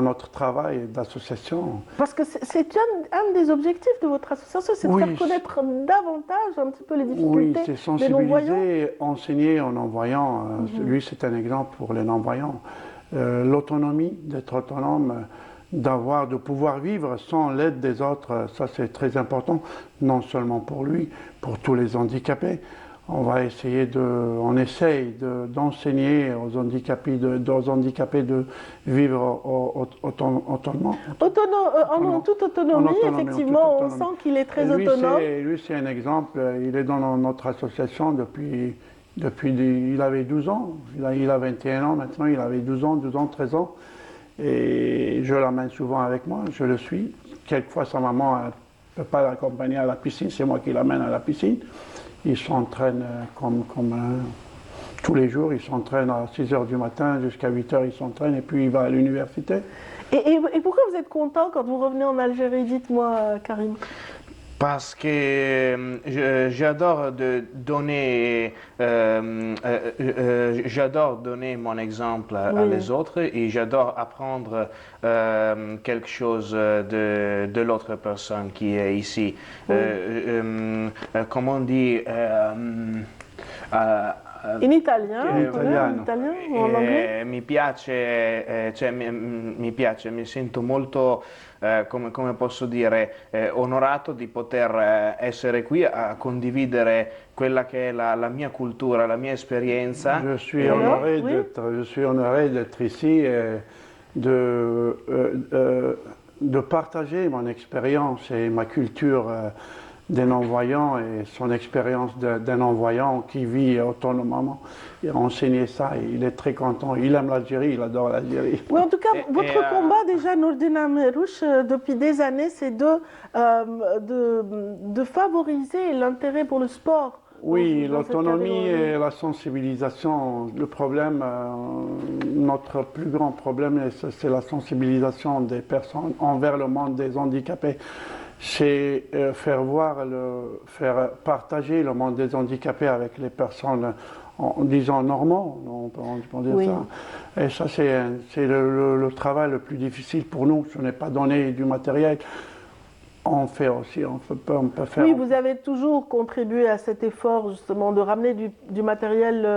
notre travail d'association. Parce que c'est un des objectifs de votre association, c'est de faire connaître davantage un petit peu les difficultés c'est des sensibiliser, enseigner aux non-voyants. Lui, c'est un exemple pour les non-voyants. L'autonomie, d'être autonome, de pouvoir vivre sans l'aide des autres, ça c'est très important, non seulement pour lui, pour tous les handicapés. On essaye d'enseigner aux handicapés de vivre autonome. En toute autonomie, effectivement, on sent qu'il est très autonome. Lui, c'est un exemple. Il est dans notre association depuis il avait 12 ans. Il a 21 ans maintenant, il avait 12 ans, 13 ans. Et je l'amène souvent avec moi, je le suis. Quelquefois, sa maman ne peut pas l'accompagner à la piscine, c'est moi qui l'amène à la piscine. Il s'entraîne comme tous les jours, il s'entraîne à 6 h du matin jusqu'à 8 h, il s'entraîne et puis il va à l'université. Et pourquoi vous êtes content quand vous revenez en Algérie? Dites-moi, Karim. Parce que j'adore donner mon exemple à les autres et j'adore apprendre quelque chose de l'autre personne qui est ici. Comment on dit in italien o en anglais? Mi piace, mi sento molto, come posso dire, onorato di poter essere qui a condividere quella che è la mia cultura, la mia esperienza. Je suis honoré d'être ici et de partager mon expérience et ma culture des non-voyants et son expérience d'un non-voyant qui vit autonomement. Il a enseigné ça et il est très content. Il aime l'Algérie, il adore l'Algérie. Oui, en tout cas, votre combat déjà, Nordin Amirouche, depuis des années, c'est de favoriser l'intérêt pour le sport. Oui, l'autonomie et la sensibilisation. Le problème, notre plus grand problème, c'est la sensibilisation des personnes envers le monde des handicapés. C'est faire partager le monde des handicapés avec les personnes, disons, normaux, on peut dire ça. Et ça, c'est le travail le plus difficile pour nous. Ce n'est pas donner du matériel. On fait aussi, on peut faire. Oui, vous avez toujours contribué à cet effort, justement, de ramener du matériel,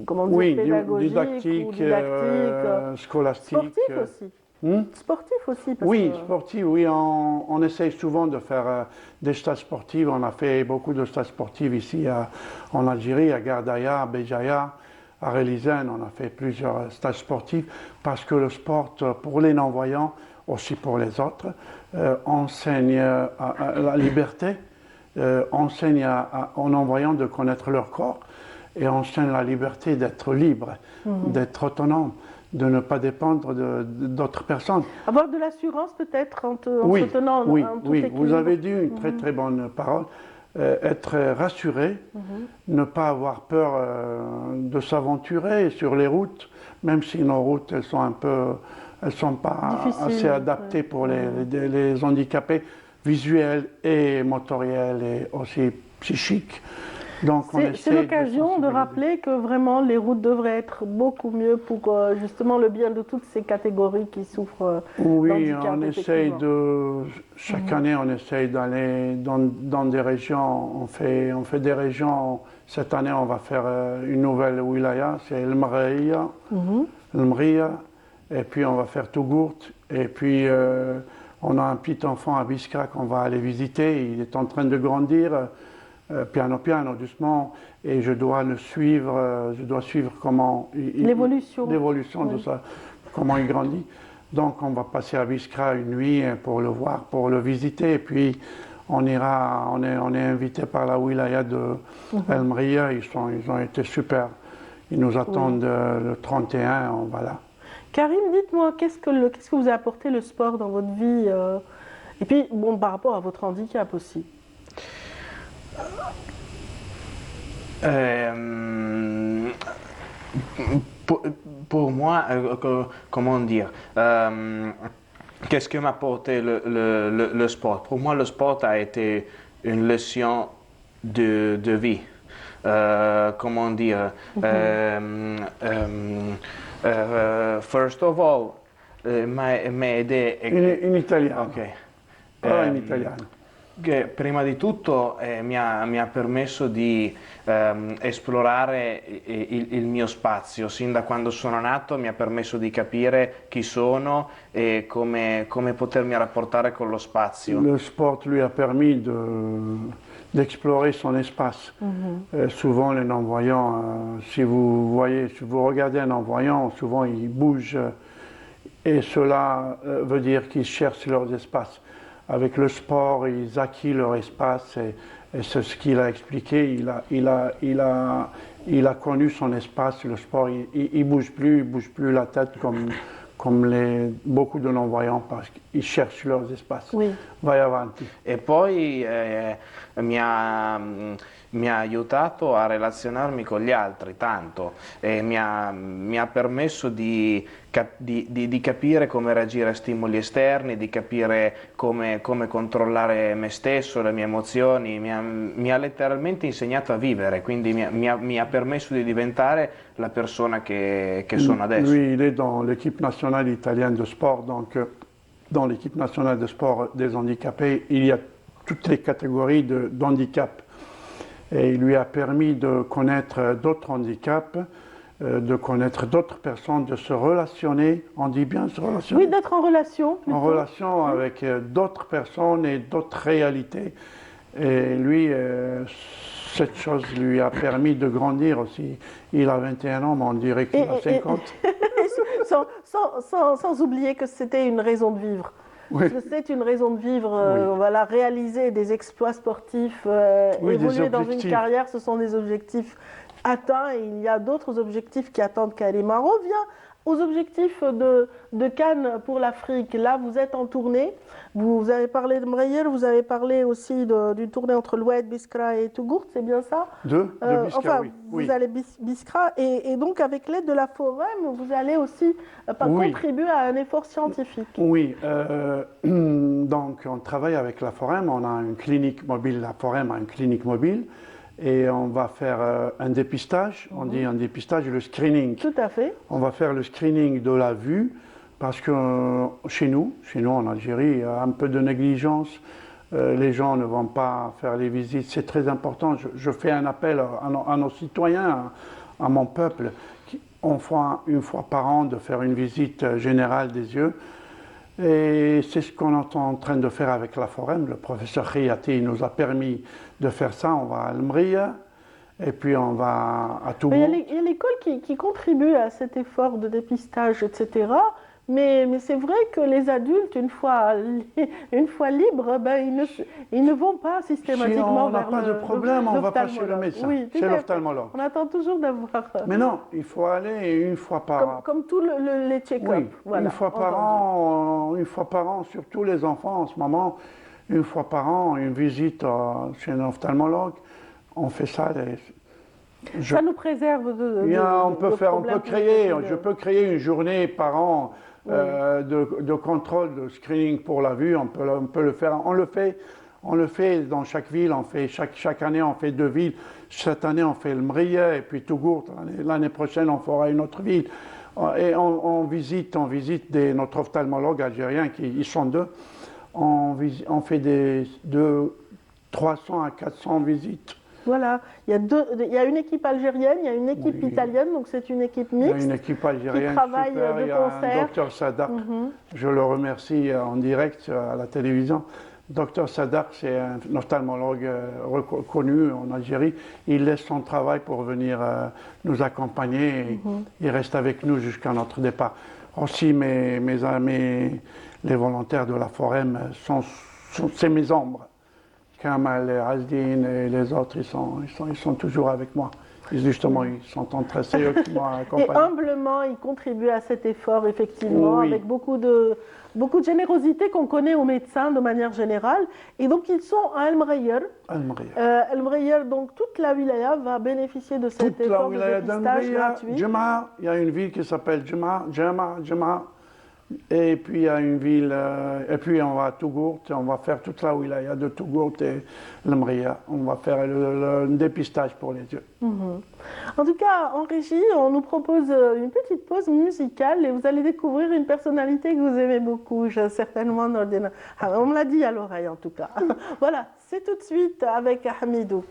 pédagogique, didactique, scolastique. Sportif aussi. Sportif aussi. Sportif, oui. On essaye souvent de faire des stages sportifs. On a fait beaucoup de stages sportifs ici en Algérie, à Gardaya, à Béjaïa, à Relizane. On a fait plusieurs stages sportifs parce que le sport, pour les non-voyants, aussi pour les autres, enseigne la liberté, enseigne aux non-voyants de connaître leur corps et enseigne la liberté d'être libre, d'être autonome, de ne pas dépendre d'autres personnes. Avoir de l'assurance peut-être en se tenant oui, en tout oui, équilibre. Vous avez dit une très très bonne parole. Être rassuré, ne pas avoir peur de s'aventurer sur les routes, même si nos routes elles sont pas assez adaptées pour les handicapés visuels et motoriels et aussi psychiques. C'est l'occasion de rappeler que vraiment les routes devraient être beaucoup mieux pour justement le bien de toutes ces catégories qui souffrent d'handicap. Oui, on essaye chaque année on essaye d'aller dans des régions, on fait des régions. Cette année on va faire une nouvelle wilaya, c'est El Mria, et puis on va faire Tougourt, et puis on a un petit enfant à Biskra qu'on va aller visiter, il est en train de grandir. Piano piano, doucement, et je dois suivre comment l'évolution de ça, comment il grandit. Donc on va passer à Biskra une nuit pour le voir, pour le visiter, et puis on est invité par la wilaya de El Mria, ils ont été super. Ils nous attendent le 31, on va là. Karim, dites-moi, qu'est-ce que vous a apporté le sport dans votre vie et puis par rapport à votre handicap aussi? Pour moi, comment dire, qu'est-ce que m'a apporté le sport? Pour moi, le sport a été une leçon de vie. Comment dire, first of all, mi aidé... In italiano. Ok. In italiano. Che prima di tutto mi ha permesso di esplorare il mio spazio. Sin da quando sono nato mi ha permesso di capire chi sono e come potermi rapportare con lo spazio. Le sport lui a permis d'explorer son espace. Souvent les non-voyants, si vous regardez un non-voyant, souvent ils bougent et cela veut dire qu'ils cherchent leurs espaces. Avec le sport, ils acquis leur espace et c'est ce qu'il a expliqué. Il a connu son espace. Le sport, il bouge plus la tête comme beaucoup de non-voyants parce qu'ils cherchent leurs espaces. Oui. Vai avanti. E poi mi ha aiutato a relazionarmi con gli altri tanto e mi ha permesso di capire come reagire a stimoli esterni, di capire come controllare me stesso, le mie emozioni, mi ha letteralmente insegnato a vivere, quindi mi ha permesso di diventare la persona che sono adesso. Lui, il est dans l'équipe nationale italienne de sport, donc dans l'équipe nationale de sport des handicapés, il y a toutes les catégories d'handicap. Et il lui a permis de connaître d'autres handicaps, de connaître d'autres personnes, de se relationner, on dit bien se relationner? Oui, d'être en relation. Plutôt. En relation avec d'autres personnes et d'autres réalités. Et lui, cette chose lui a permis de grandir aussi. Il a 21 ans, mais on dirait qu'il a 50. Sans oublier que c'était une raison de vivre. Oui. Parce que c'est une raison de vivre, Oui. voilà, réaliser des exploits sportifs, Oui, évoluer dans une objectifs. carrière, ce sont des objectifs atteints et il y a d'autres objectifs qui attendent Karima. On revient aux objectifs de Cannes pour l'Afrique. Là, vous êtes en tournée. Vous avez parlé de Mreyer, vous avez parlé aussi d'une tournée entre l'Oued, Biskra et Tougourt, c'est bien ça? De Biskra, enfin, oui. vous allez Biskra et donc avec l'aide de la Forem, vous allez aussi contribuer à un effort scientifique. Oui, donc on travaille avec la Forem, on a une clinique mobile, la Forem a une clinique mobile. Et on va faire un dépistage, on dit un dépistage, le screening. Tout à fait. On va faire le screening de la vue, parce que chez nous en Algérie, il y a un peu de négligence. Les gens ne vont pas faire les visites, c'est très important. Je fais un appel à nos citoyens, à mon peuple, une fois par an, de faire une visite générale des yeux. Et c'est ce qu'on est en train de faire avec la Forem. Le professeur Khiyati nous a permis de faire ça. On va à Al-Mriya et puis on va à Tougourt. Il y a l'école qui contribue à cet effort de dépistage, etc. Mais c'est vrai que les adultes, une fois libres, ils ne vont pas systématiquement vers si on n'a pas de problème, on va pas chez le médecin, oui, chez l'ophtalmologue. On attend toujours d'avoir... Mais non, il faut aller une fois par an. Comme tous les check-up. Oui, voilà, une fois par an, surtout les enfants en ce moment, une fois par an, une visite chez un ophtalmologue. On fait ça. Ça nous préserve je peux créer une journée par an de contrôle, de screening pour la vue. On peut le faire. On le fait dans chaque ville. Chaque année, on fait 2 villes. Cette année, on fait le Mriya et puis Tougourt. L'année prochaine, on fera une autre ville. Et on visite notre ophtalmologue algérien, ils sont 2. On fait 300 à 400 visites. Voilà, il y a une équipe algérienne, il y a une équipe italienne, donc c'est une équipe mixte. Il y a une équipe algérienne qui travaille super, de il y a concert. un docteur Sadak, je le remercie en direct à la télévision. Docteur Sadak, c'est un ophtalmologue reconnu en Algérie. Il laisse son travail pour venir nous accompagner. Et il reste avec nous jusqu'à notre départ. Aussi, mes amis, les volontaires de la Forem, c'est mes ombres. Kamal, Azdine et les autres, ils sont toujours avec moi. Justement, ils s'entendent très, c'est eux qui m'ont accompagné. Et humblement, ils contribuent à cet effort, effectivement, avec beaucoup de générosité qu'on connaît aux médecins de manière générale. Et donc, ils sont à El Mreyer. El Mreyer, donc toute la wilaya va bénéficier de cet effort de dépistage gratuit. Jema, il y a une ville qui s'appelle Jema. Et puis il y a une ville, et puis on va à Tougourt, on va faire toute la wilaya de Tougourt et El Mreyer. On va faire le dépistage pour les yeux. En tout cas, en régie, on nous propose une petite pause musicale et vous allez découvrir une personnalité que vous aimez beaucoup, certainement. On me l'a dit à l'oreille en tout cas. Voilà, c'est tout de suite avec Hamidou.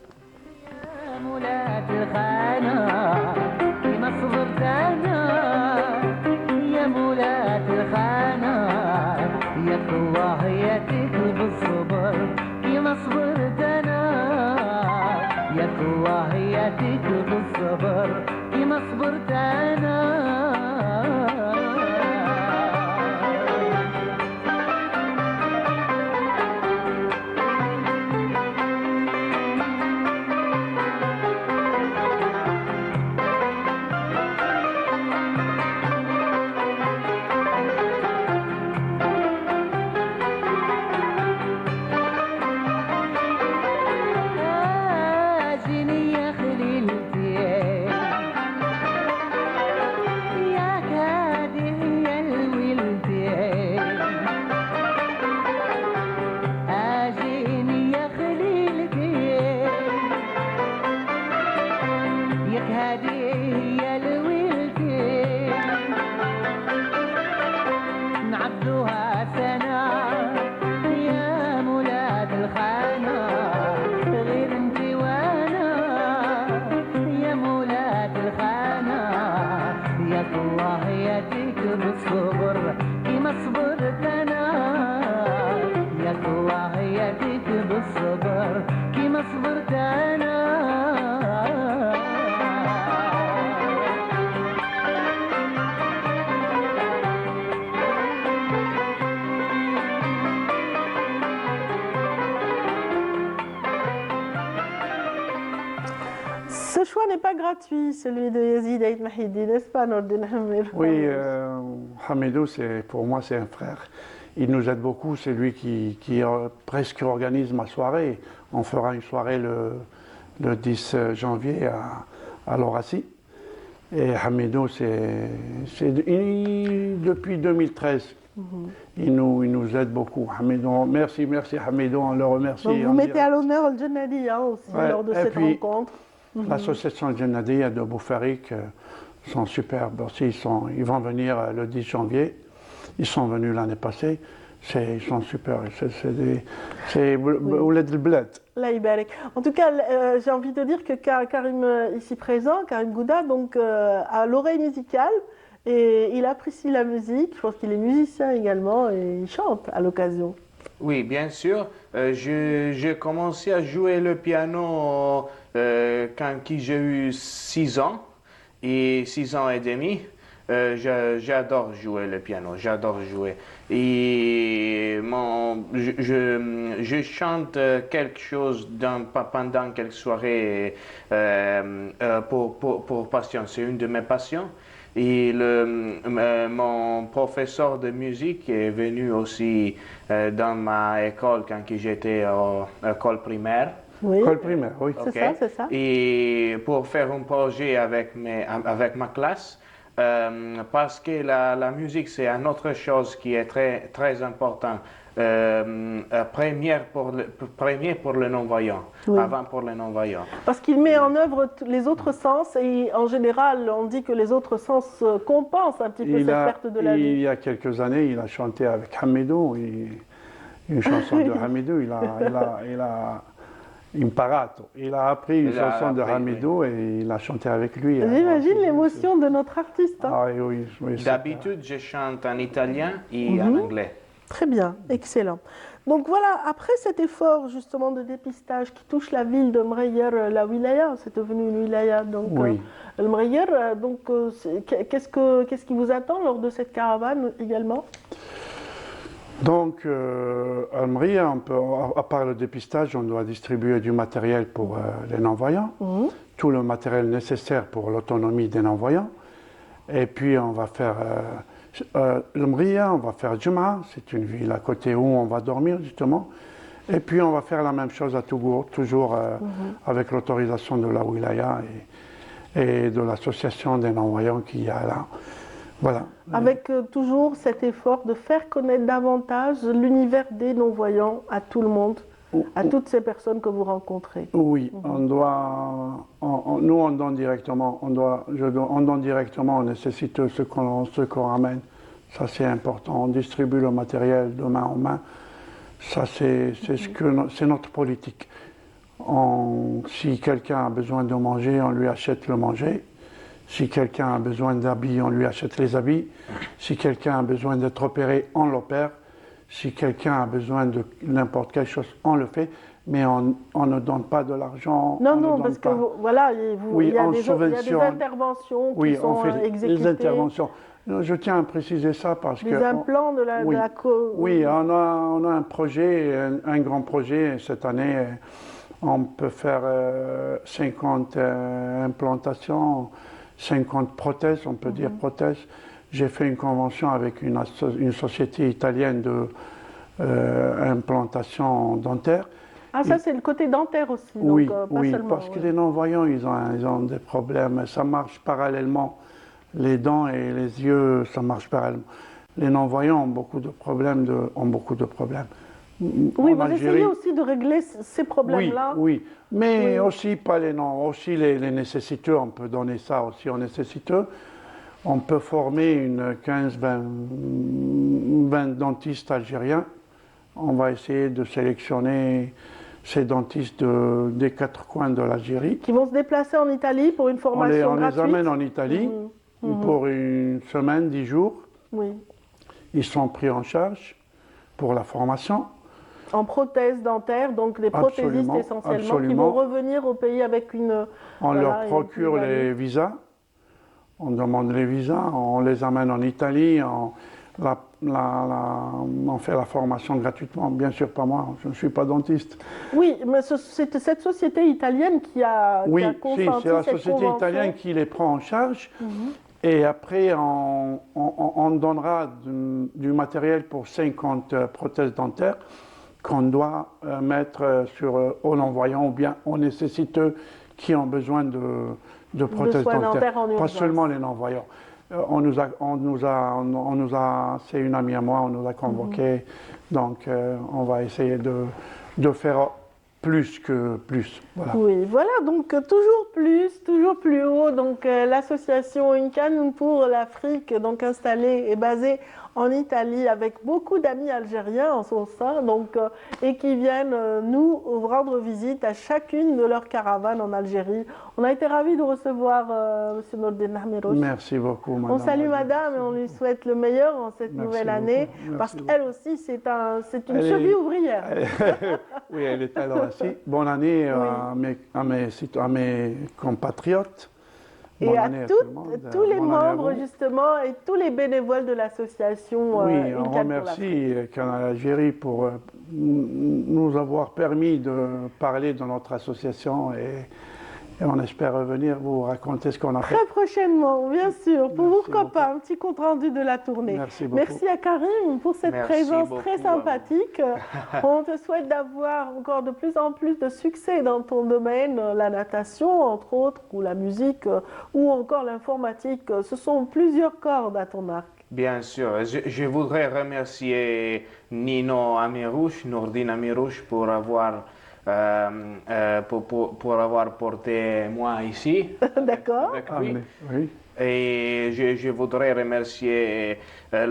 يا مولاة الخانات ياك الله ياتيك بالصبر كيما صبرت انا ياك الله ياتيك بالصبر كيما صبرت انا Ce choix n'est pas gratuit, celui de Yazid Aït Mahidi, n'est-ce pas, Nordin Hamir? Oui, Hamidou, pour moi, c'est un frère. Il nous aide beaucoup, c'est lui qui presque organise ma soirée. On fera une soirée le 10 janvier à Lorassi. Et Hamidou, depuis 2013. Il nous aide beaucoup. Hamidou, merci Hamidou, on le remercie. Donc vous mettez à l'honneur le Jannadia aussi lors de cette rencontre. L'association Jannadia de Boufarik sont superbes aussi. Ils vont venir le 10 janvier. Ils sont venus l'année passée. Ils sont super. C'est Ouled el Bled. Là, en tout cas, j'ai envie de dire que Karim, ici présent, Karim Gouda, donc, a l'oreille musicale et il apprécie la musique. Je pense qu'il est musicien également et il chante à l'occasion. Oui, bien sûr. J'ai commencé à jouer le piano quand j'ai eu 6 ans et 6 ans et demi. J'adore jouer le piano, j'adore jouer. Et je chante quelque chose pendant quelques soirées pour passion. C'est une de mes passions. Et mon professeur de musique est venu aussi dans ma école quand j'étais à l'école primaire. Oui. École primaire, oui. Okay. C'est ça. Et pour faire un projet avec ma classe, parce que la musique, c'est une autre chose qui est très, très importante. Première pour le non-voyant, avant pour le non-voyant. Parce qu'il met en œuvre les autres sens et en général, on dit que les autres sens compensent un petit peu cette perte de la vie. Il y a quelques années, il a chanté avec Hamidou, une chanson de Hamidou, il a Imparato. Il a appris une chanson de Hamidou et il a chanté avec lui. J'imagine l'émotion de notre artiste. Hein. Ah, oui, d'habitude, je chante en italien et en anglais. Très bien, excellent. Donc voilà, après cet effort justement de dépistage qui touche la ville de Mreyer, la wilaya, c'est devenu une wilaya, donc le Mreyer, donc qu'est-ce qui vous attend lors de cette caravane également? Donc, à Mreyer, à part le dépistage, on doit distribuer du matériel pour les non-voyants. tout le matériel nécessaire pour l'autonomie des non-voyants. Et puis on va faire l'Umriya, on va faire Juma, c'est une ville à côté où on va dormir justement. Et puis on va faire la même chose à Tougour, toujours avec l'autorisation de la wilaya et de l'association des non-voyants qu'il y a là. Voilà. Avec toujours cet effort de faire connaître davantage l'univers des non-voyants à tout le monde, à toutes ces personnes que vous rencontrez. Oui, on doit, nous on donne directement, on donne directement aux nécessiteux ce qu'on ramène. Ça c'est important, on distribue le matériel de main en main. Ça c'est notre politique. Si quelqu'un a besoin de manger, on lui achète le manger. Si quelqu'un a besoin d'habits, on lui achète les habits. Si quelqu'un a besoin d'être opéré, on l'opère. Si quelqu'un a besoin de n'importe quelle chose, on le fait. Mais on ne donne pas de l'argent. Non, parce que voilà, il y a des interventions qui sont exécutées. Les interventions. Je tiens à préciser ça parce que... Les implants de la Oui, on a un projet, un grand projet cette année. On peut faire 50 implantations, 50 prothèses, on peut dire prothèses. J'ai fait une convention avec une société italienne d'implantation dentaire. Ah, ça c'est le côté dentaire aussi, oui, donc pas seulement. Parce que les non-voyants, ils ont des problèmes. Ça marche parallèlement. Les dents et les yeux, ça marche parallèlement. Les non-voyants ont beaucoup de problèmes. Oui, vous essayez aussi de régler ces problèmes-là. Oui, mais aussi pas les non, aussi les nécessiteux, on peut donner ça aussi aux nécessiteux. On peut former une 15-20 dentistes algériens. On va essayer de sélectionner ces dentistes des 4 coins de l'Algérie. Qui vont se déplacer en Italie pour une formation gratuite. On les amène en Italie pour une semaine, 10 jours. Oui. Ils sont pris en charge pour la formation. En prothèses dentaires, donc les prothésistes essentiellement, qui vont revenir au pays avec une... On leur procure les visas, on demande les visas, on les amène en Italie, on fait la formation gratuitement. Bien sûr, pas moi, je ne suis pas dentiste. Oui, mais c'est cette société italienne qui a consenti cette c'est la société italienne qui les prend en charge. Et après, on donnera du matériel pour 50 prothèses dentaires qu'on doit mettre aux non-voyants ou bien aux nécessiteux qui ont besoin de prothèses dentaires. Pas seulement les non-voyants. C'est une amie à moi, on nous a convoqués. Donc, on va essayer de faire plus que plus. Voilà. Oui, voilà, donc toujours plus haut. Donc l'association Une Canne pour l'Afrique, donc installée et basée en Italie avec beaucoup d'amis algériens en son sein, donc, et qui viennent nous rendre visite à chacune de leurs caravanes en Algérie. On a été ravis de recevoir M. Nordin Amirouche. Merci beaucoup, madame. On salue madame et on lui souhaite le meilleur en cette nouvelle année, parce qu'elle aussi, c'est une cheville ouvrière. Oui, elle est alors ainsi. Bonne année à mes compatriotes. Et à tous les membres, justement, et tous les bénévoles de l'association. Oui, on remercie Canal Algérie pour nous avoir permis de parler de notre association et on espère revenir vous raconter ce qu'on a fait. Très prochainement, bien sûr, pour vos copains, un petit compte rendu de la tournée. Merci beaucoup. Merci à Karim pour cette présence très sympathique. On te souhaite d'avoir encore de plus en plus de succès dans ton domaine, la natation entre autres, ou la musique, ou encore l'informatique. Ce sont plusieurs cordes à ton arc. Bien sûr, je voudrais remercier Nino Amirouche, Nordin Amirouche pour avoir porté moi ici. D'accord. Oui. Et je voudrais remercier le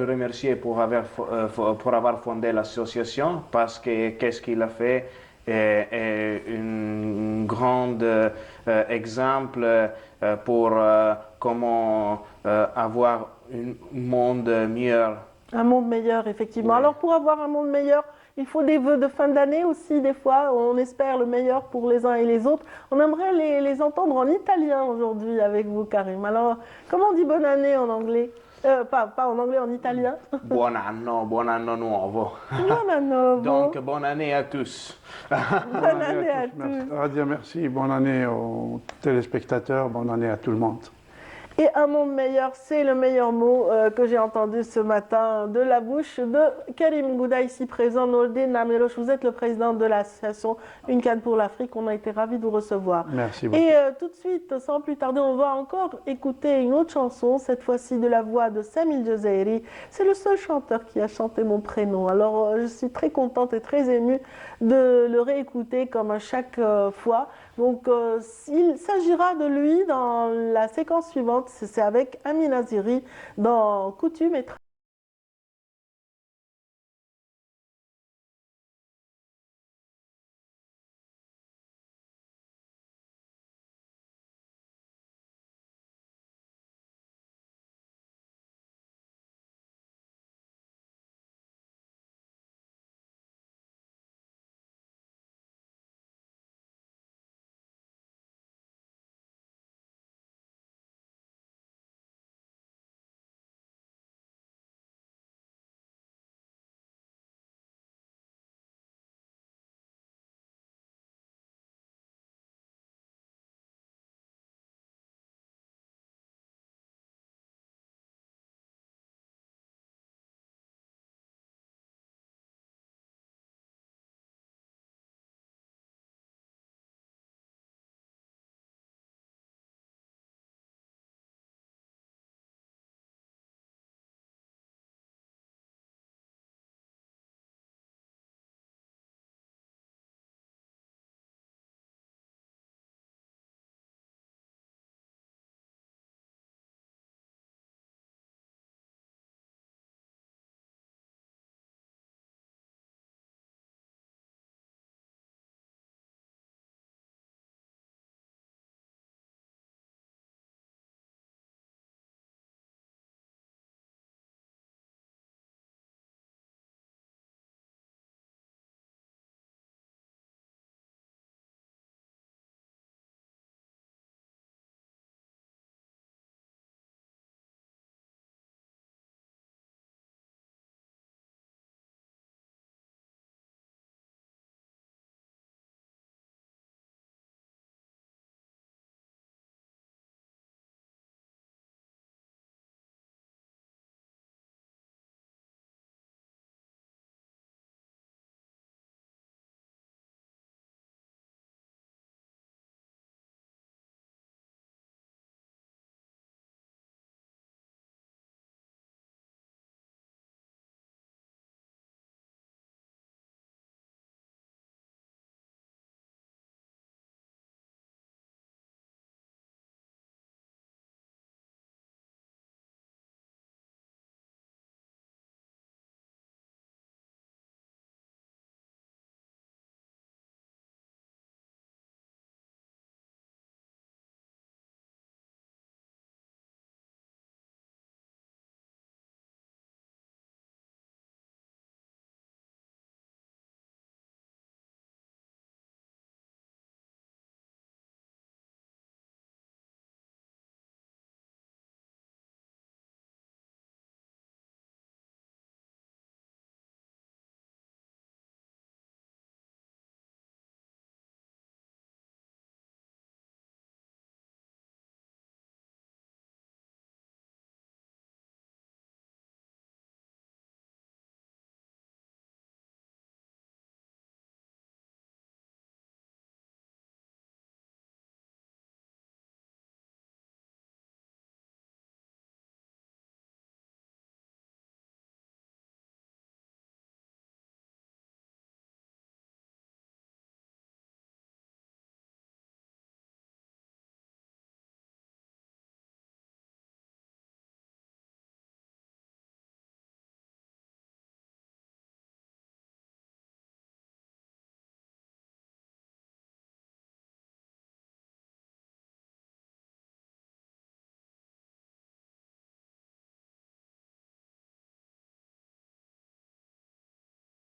remercier pour avoir fondé l'association parce que qu'est-ce qu'il a fait est un grand exemple pour comment avoir un monde meilleur. Un monde meilleur, effectivement. Oui. Alors pour avoir un monde meilleur, il faut des vœux de fin d'année aussi, des fois. On espère le meilleur pour les uns et les autres. On aimerait les entendre en italien aujourd'hui avec vous, Karim. Alors, comment on dit bonne année en anglais? Pas en anglais, en italien. Buon anno nuovo. Buon anno. Donc, bonne année à tous. Bonne année à tous. Radia, merci. Bonne année aux téléspectateurs. Bonne année à tout le monde. Et un monde meilleur, c'est le meilleur mot que j'ai entendu ce matin de la bouche de Karim Gouda, ici présent. Nordin Nameloch, vous êtes le président de l'association Une Canne pour l'Afrique. On a été ravis de vous recevoir. Merci beaucoup. Et tout de suite, sans plus tarder, on va encore écouter une autre chanson, cette fois-ci de la voix de Samil Jazairi. C'est le seul chanteur qui a chanté mon prénom. Alors, je suis très contente et très émue de le réécouter comme à chaque fois. Donc, il s'agira de lui dans la séquence suivante. C'est avec Amin Aziri dans Coutume et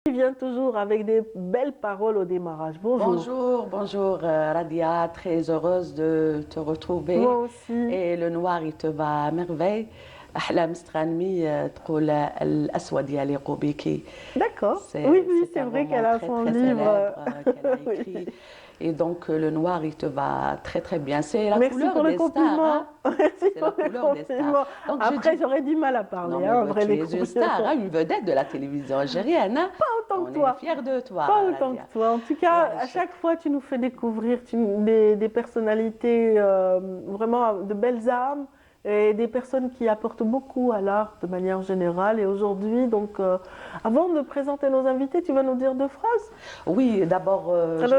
qui vient toujours avec des belles paroles au démarrage. Bonjour. Bonjour Radia, très heureuse de te retrouver. Moi aussi. Et le noir, il te va à merveille. أحلام سترانمي تقول الأسود يليق بك. D'accord. Oui, c'est vrai qu'elle a son livre. qu'elle a écrit. Et donc le noir, il te va très très bien. C'est la Merci couleur pour le des compliment. stars. Hein. Merci C'est pour la le couleur des compliment. stars. Donc, Après, j'aurais du mal à parler. Non, mais hein, tu es une star, hein, une vedette de la télévision algérienne. Hein. Pas autant que toi. On est fiers de toi. Pas autant que toi. En tout cas, à chaque fois, tu nous fais découvrir des personnalités, vraiment de belles âmes. Et des personnes qui apportent beaucoup à l'art de manière générale. Et aujourd'hui, donc, avant de présenter nos invités, tu vas nous dire deux phrases? Oui, d'abord,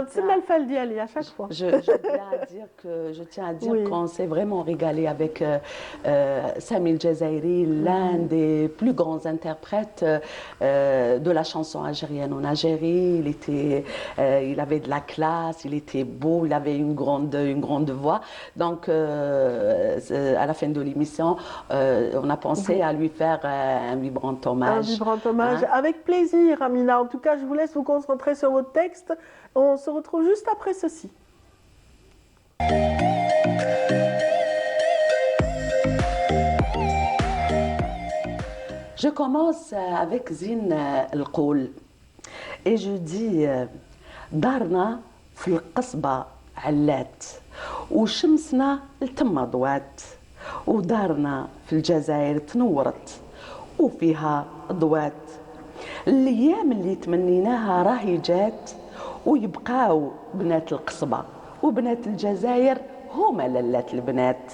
c'est mal fait le d'y à chaque fois. Je tiens à dire qu'on s'est vraiment régalé avec Sami El Jazairi, l'un des plus grands interprètes de la chanson algérienne en Algérie. Il avait de la classe, il était beau, il avait une grande voix. Donc, à la fin de l'émission, on a pensé à lui faire un vibrant hommage. Un vibrant hommage, hein? Avec plaisir, Amina. En tout cas, je vous laisse vous concentrer sur votre texte. On se retrouve juste après ceci. Je commence avec Zine El-Qoul et je dis دارنا في القصبة علات وشمسنا لتما ضوات ودارنا في الجزائر تنورت وفيها ضوات الايام اللي تمنيناها راهي جات ويبقاو بنات القصبة وبنات الجزائر هما للات البنات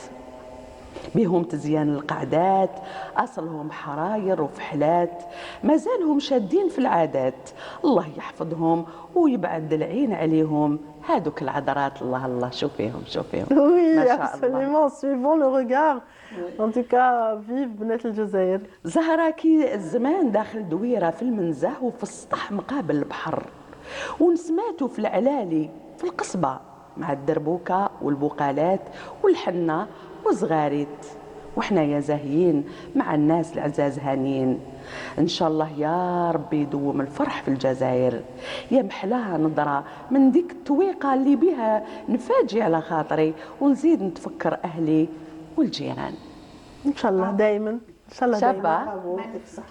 بهم تزيان القعدات أصلهم حراير وفحلات مازالهم شادين في العادات الله يحفظهم ويبعد العين عليهم هادوك العذرات الله الله شوفيهم Oui, absolument, suivons le regard. En tout cas, vive بنات الجزائر. زهراكي الزمان داخل دويرة في المنزه وفي السطح مقابل البحر ونسماتو في العلالي في القصبة مع الدربوكة والبقالات والحنة وزغاريت وحنايا زاهيين مع الناس العزاز هانيين ان شاء الله يا ربي يدوم الفرح في الجزائر يا محلاها نظرة من ديك التويقة اللي بها نفاجئ على خاطري ونزيد نتفكر اهلي والجيران ان شاء الله دائما ان شاء الله دايما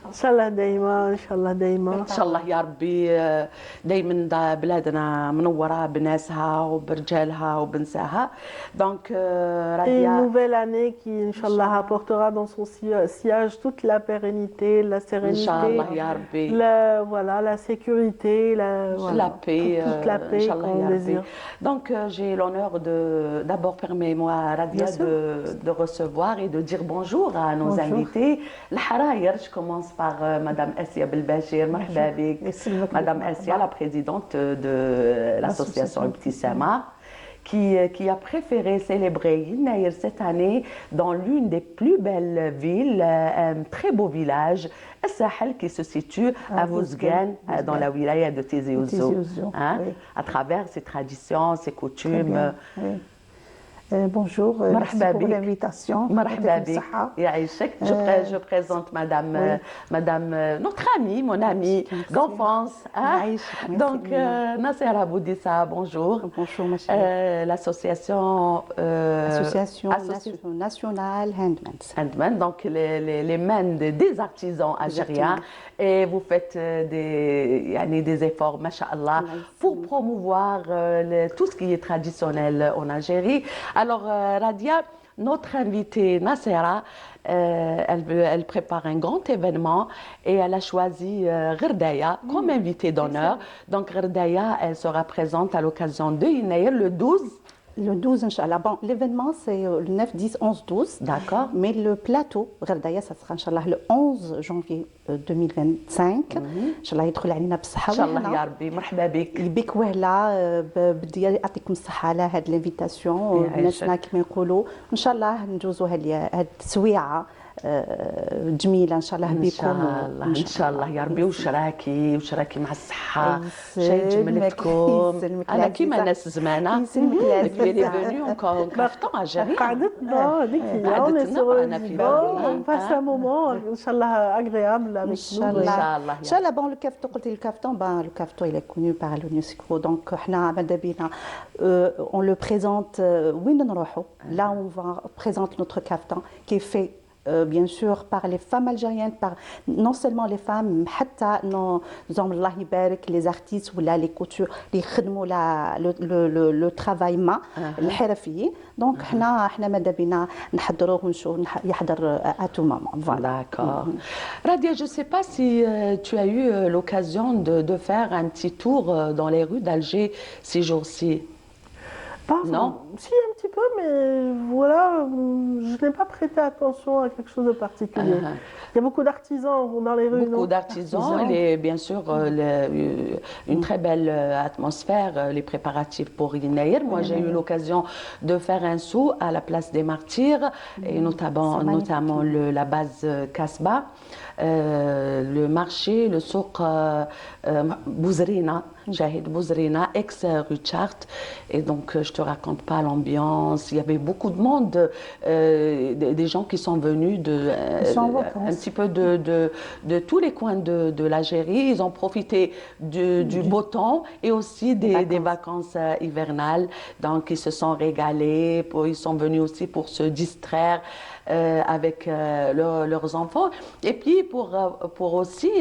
ان شاء الله دايما ان شاء الله دايما ان شاء الله يا ربي دايما بلادنا منوره بناسها وبرجالها وبنساها دونك une nouvelle année qui inchallah apportera dans son sillage toute la pérennité, la sérénité, inchallah ya rabbi, voilà, la sécurité, la paix, toute la paix qu'on désire. Donc j'ai l'honneur de d'abord permets-moi Radia de recevoir et de dire bonjour à nos invités. الحراير, je commence par Madame Assia Belbachir, مرحبا بك. Madame Assia, la présidente de l'association Ibtissama, qui a préféré célébrer Yinaïr cette année dans l'une des plus belles villes, un très beau village, Sahel, qui se situe à Vouzgan, dans la wilaya de Tizi Ouzou, hein, à travers ses traditions, ses coutumes. Bonjour, merci pour l'invitation. Je présente Madame, notre amie, mon amie d'enfance. Hein? Donc, Nassera Boudissa, bonjour. Bonjour, ma chérie. L'association nationale Handmade, donc les mains des artisans algériens. Et vous faites des efforts, masha'Allah, pour promouvoir tout ce qui est traditionnel en Algérie. Alors, Radia, notre invitée Nassera, elle prépare un grand événement et elle a choisi Gherdaya comme invitée d'honneur. Donc, Gherdaya, elle sera présente à l'occasion de Yinaïr le 12. Le 12, Inch'Allah. Bon, l'événement, c'est le 9, 10, 11, 12. D'accord. Mais le plateau, Gherdaya, ça sera, Inch'Allah, le 11 janvier 2025. Inch'Allah, يدخل علينا بالصحة. Inch'Allah, ya Rabbi, مرحبا بك. بك وهلا بدي يعطيكم الصحة على هذه الانفيتاسيون. الناسنا كما يقولوا، إن شاء الله نجوزوا هذه التسويعة جميلة إن شاء الله بكم. إن شاء الله يا ربي وشراكي مع الصحة شيء جملتكم. أنا كيما ناس زمانة اللي venue encore carton Algérie. قعدتنا هذيك on est sur on passe un moment إن شاء الله agréable avec nous. إن شاء الله. Bon, le cafeton, قلت le cafeton, le cafeton il est connu par l'UNESCO, donc إحنا ماذا بينا on le présente وين نروحوا. Là on va présenter notre cafeton qui est fait bien sûr par les femmes algériennes, par non seulement les femmes, حتى الله يبارك les artistes ولا les coutures اللي يخدموا le travail ما الحرفيين. Donc احنا ماذا بينا نحضروه ونشوف يحضر à tout moment. Voilà. D'accord. Radia, je ne sais pas si tu as eu l'occasion de faire un petit tour dans les rues d'Alger ces jours-ci. Non. Si, un petit peu, mais voilà, je n'ai pas prêté attention à quelque chose de particulier. Il y a beaucoup d'artisans dans les rues. Beaucoup d'artisans, et bien sûr une très belle atmosphère, les préparatifs pour Yinaïr. Moi, j'ai eu l'occasion de faire un saut à la place des Martyrs, et notamment la base Kasba. Le marché, le souk Bouzrina, Jahid Bouzrina, ex-rue Chartres. Et donc, je ne te raconte pas l'ambiance. Il y avait beaucoup de monde, des gens qui sont venus un petit peu de tous les coins de l'Algérie. Ils ont profité du beau temps et aussi des vacances hivernales. Donc, ils se sont régalés. Ils sont venus aussi pour se distraire avec leurs enfants. Et puis, pour aussi,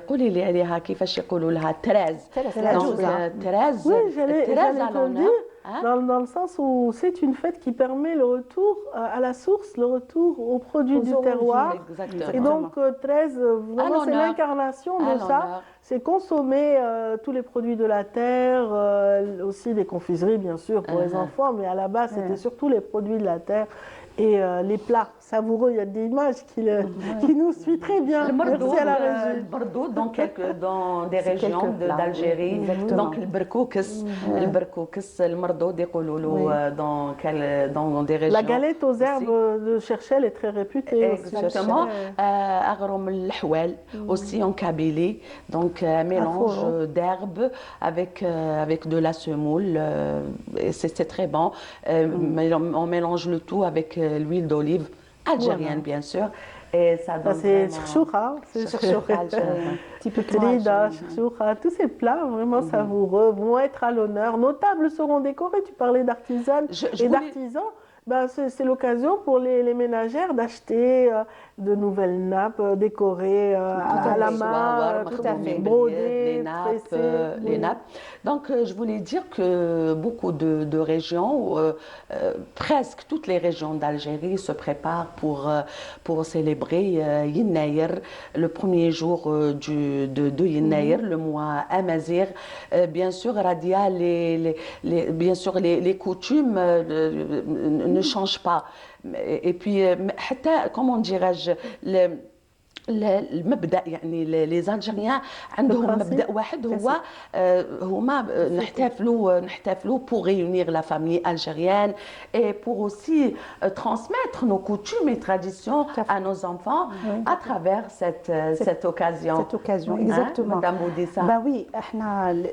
قولي لي عليها كيفاش يقولوا لها تراز. Oui, j'allais te le dire, dans le sens où c'est une fête qui permet le retour à la source, le retour aux produits du terroir. Et donc, 13, vraiment, c'est l'incarnation de ça. C'est consommer tous les produits de la terre, aussi des confiseries, bien sûr, pour les enfants, mais à la base, c'était surtout les produits de la terre. Et les plats savoureux, il y a des images qui nous suivent très bien. Merci à la régie. Le Bordeaux, dans des régions d'Algérie. Donc, le berkoukes, le mardou, dans des régions. La galette aux herbes de Cherchel est très réputée. Exactement. Aghrom el-Houel, aussi en Kabylie. Donc, un mélange d'herbes avec de la semoule. C'est très bon. On mélange le tout avec l'huile d'olive algérienne, bien sûr. Et ça donne c'est choucha, c'est trida, choucha, tous ces plats vraiment savoureux vont être à l'honneur. Nos tables seront décorées. Tu parlais d'artisanes et d'artisans. Ben, c'est l'occasion pour les ménagères d'acheter de nouvelles nappes décorées à la main, brodées, les nappes. Donc, je voulais dire que beaucoup de régions, presque toutes les régions d'Algérie se préparent pour célébrer Yinaïr, le premier jour de Yinaïr, le mois Amazir. Bien sûr, Radia, bien sûr, les coutumes ne change pas. Et puis, comment dirais-je, المبدأ يعني les Algériens عندهم مبدأ واحد هو هما نحتفلوا pour réunir la famille algérienne et pour aussi transmettre nos coutumes et traditions à nos enfants à travers cette occasion. Cette occasion, exactement. Madame Boudissa. Ben oui,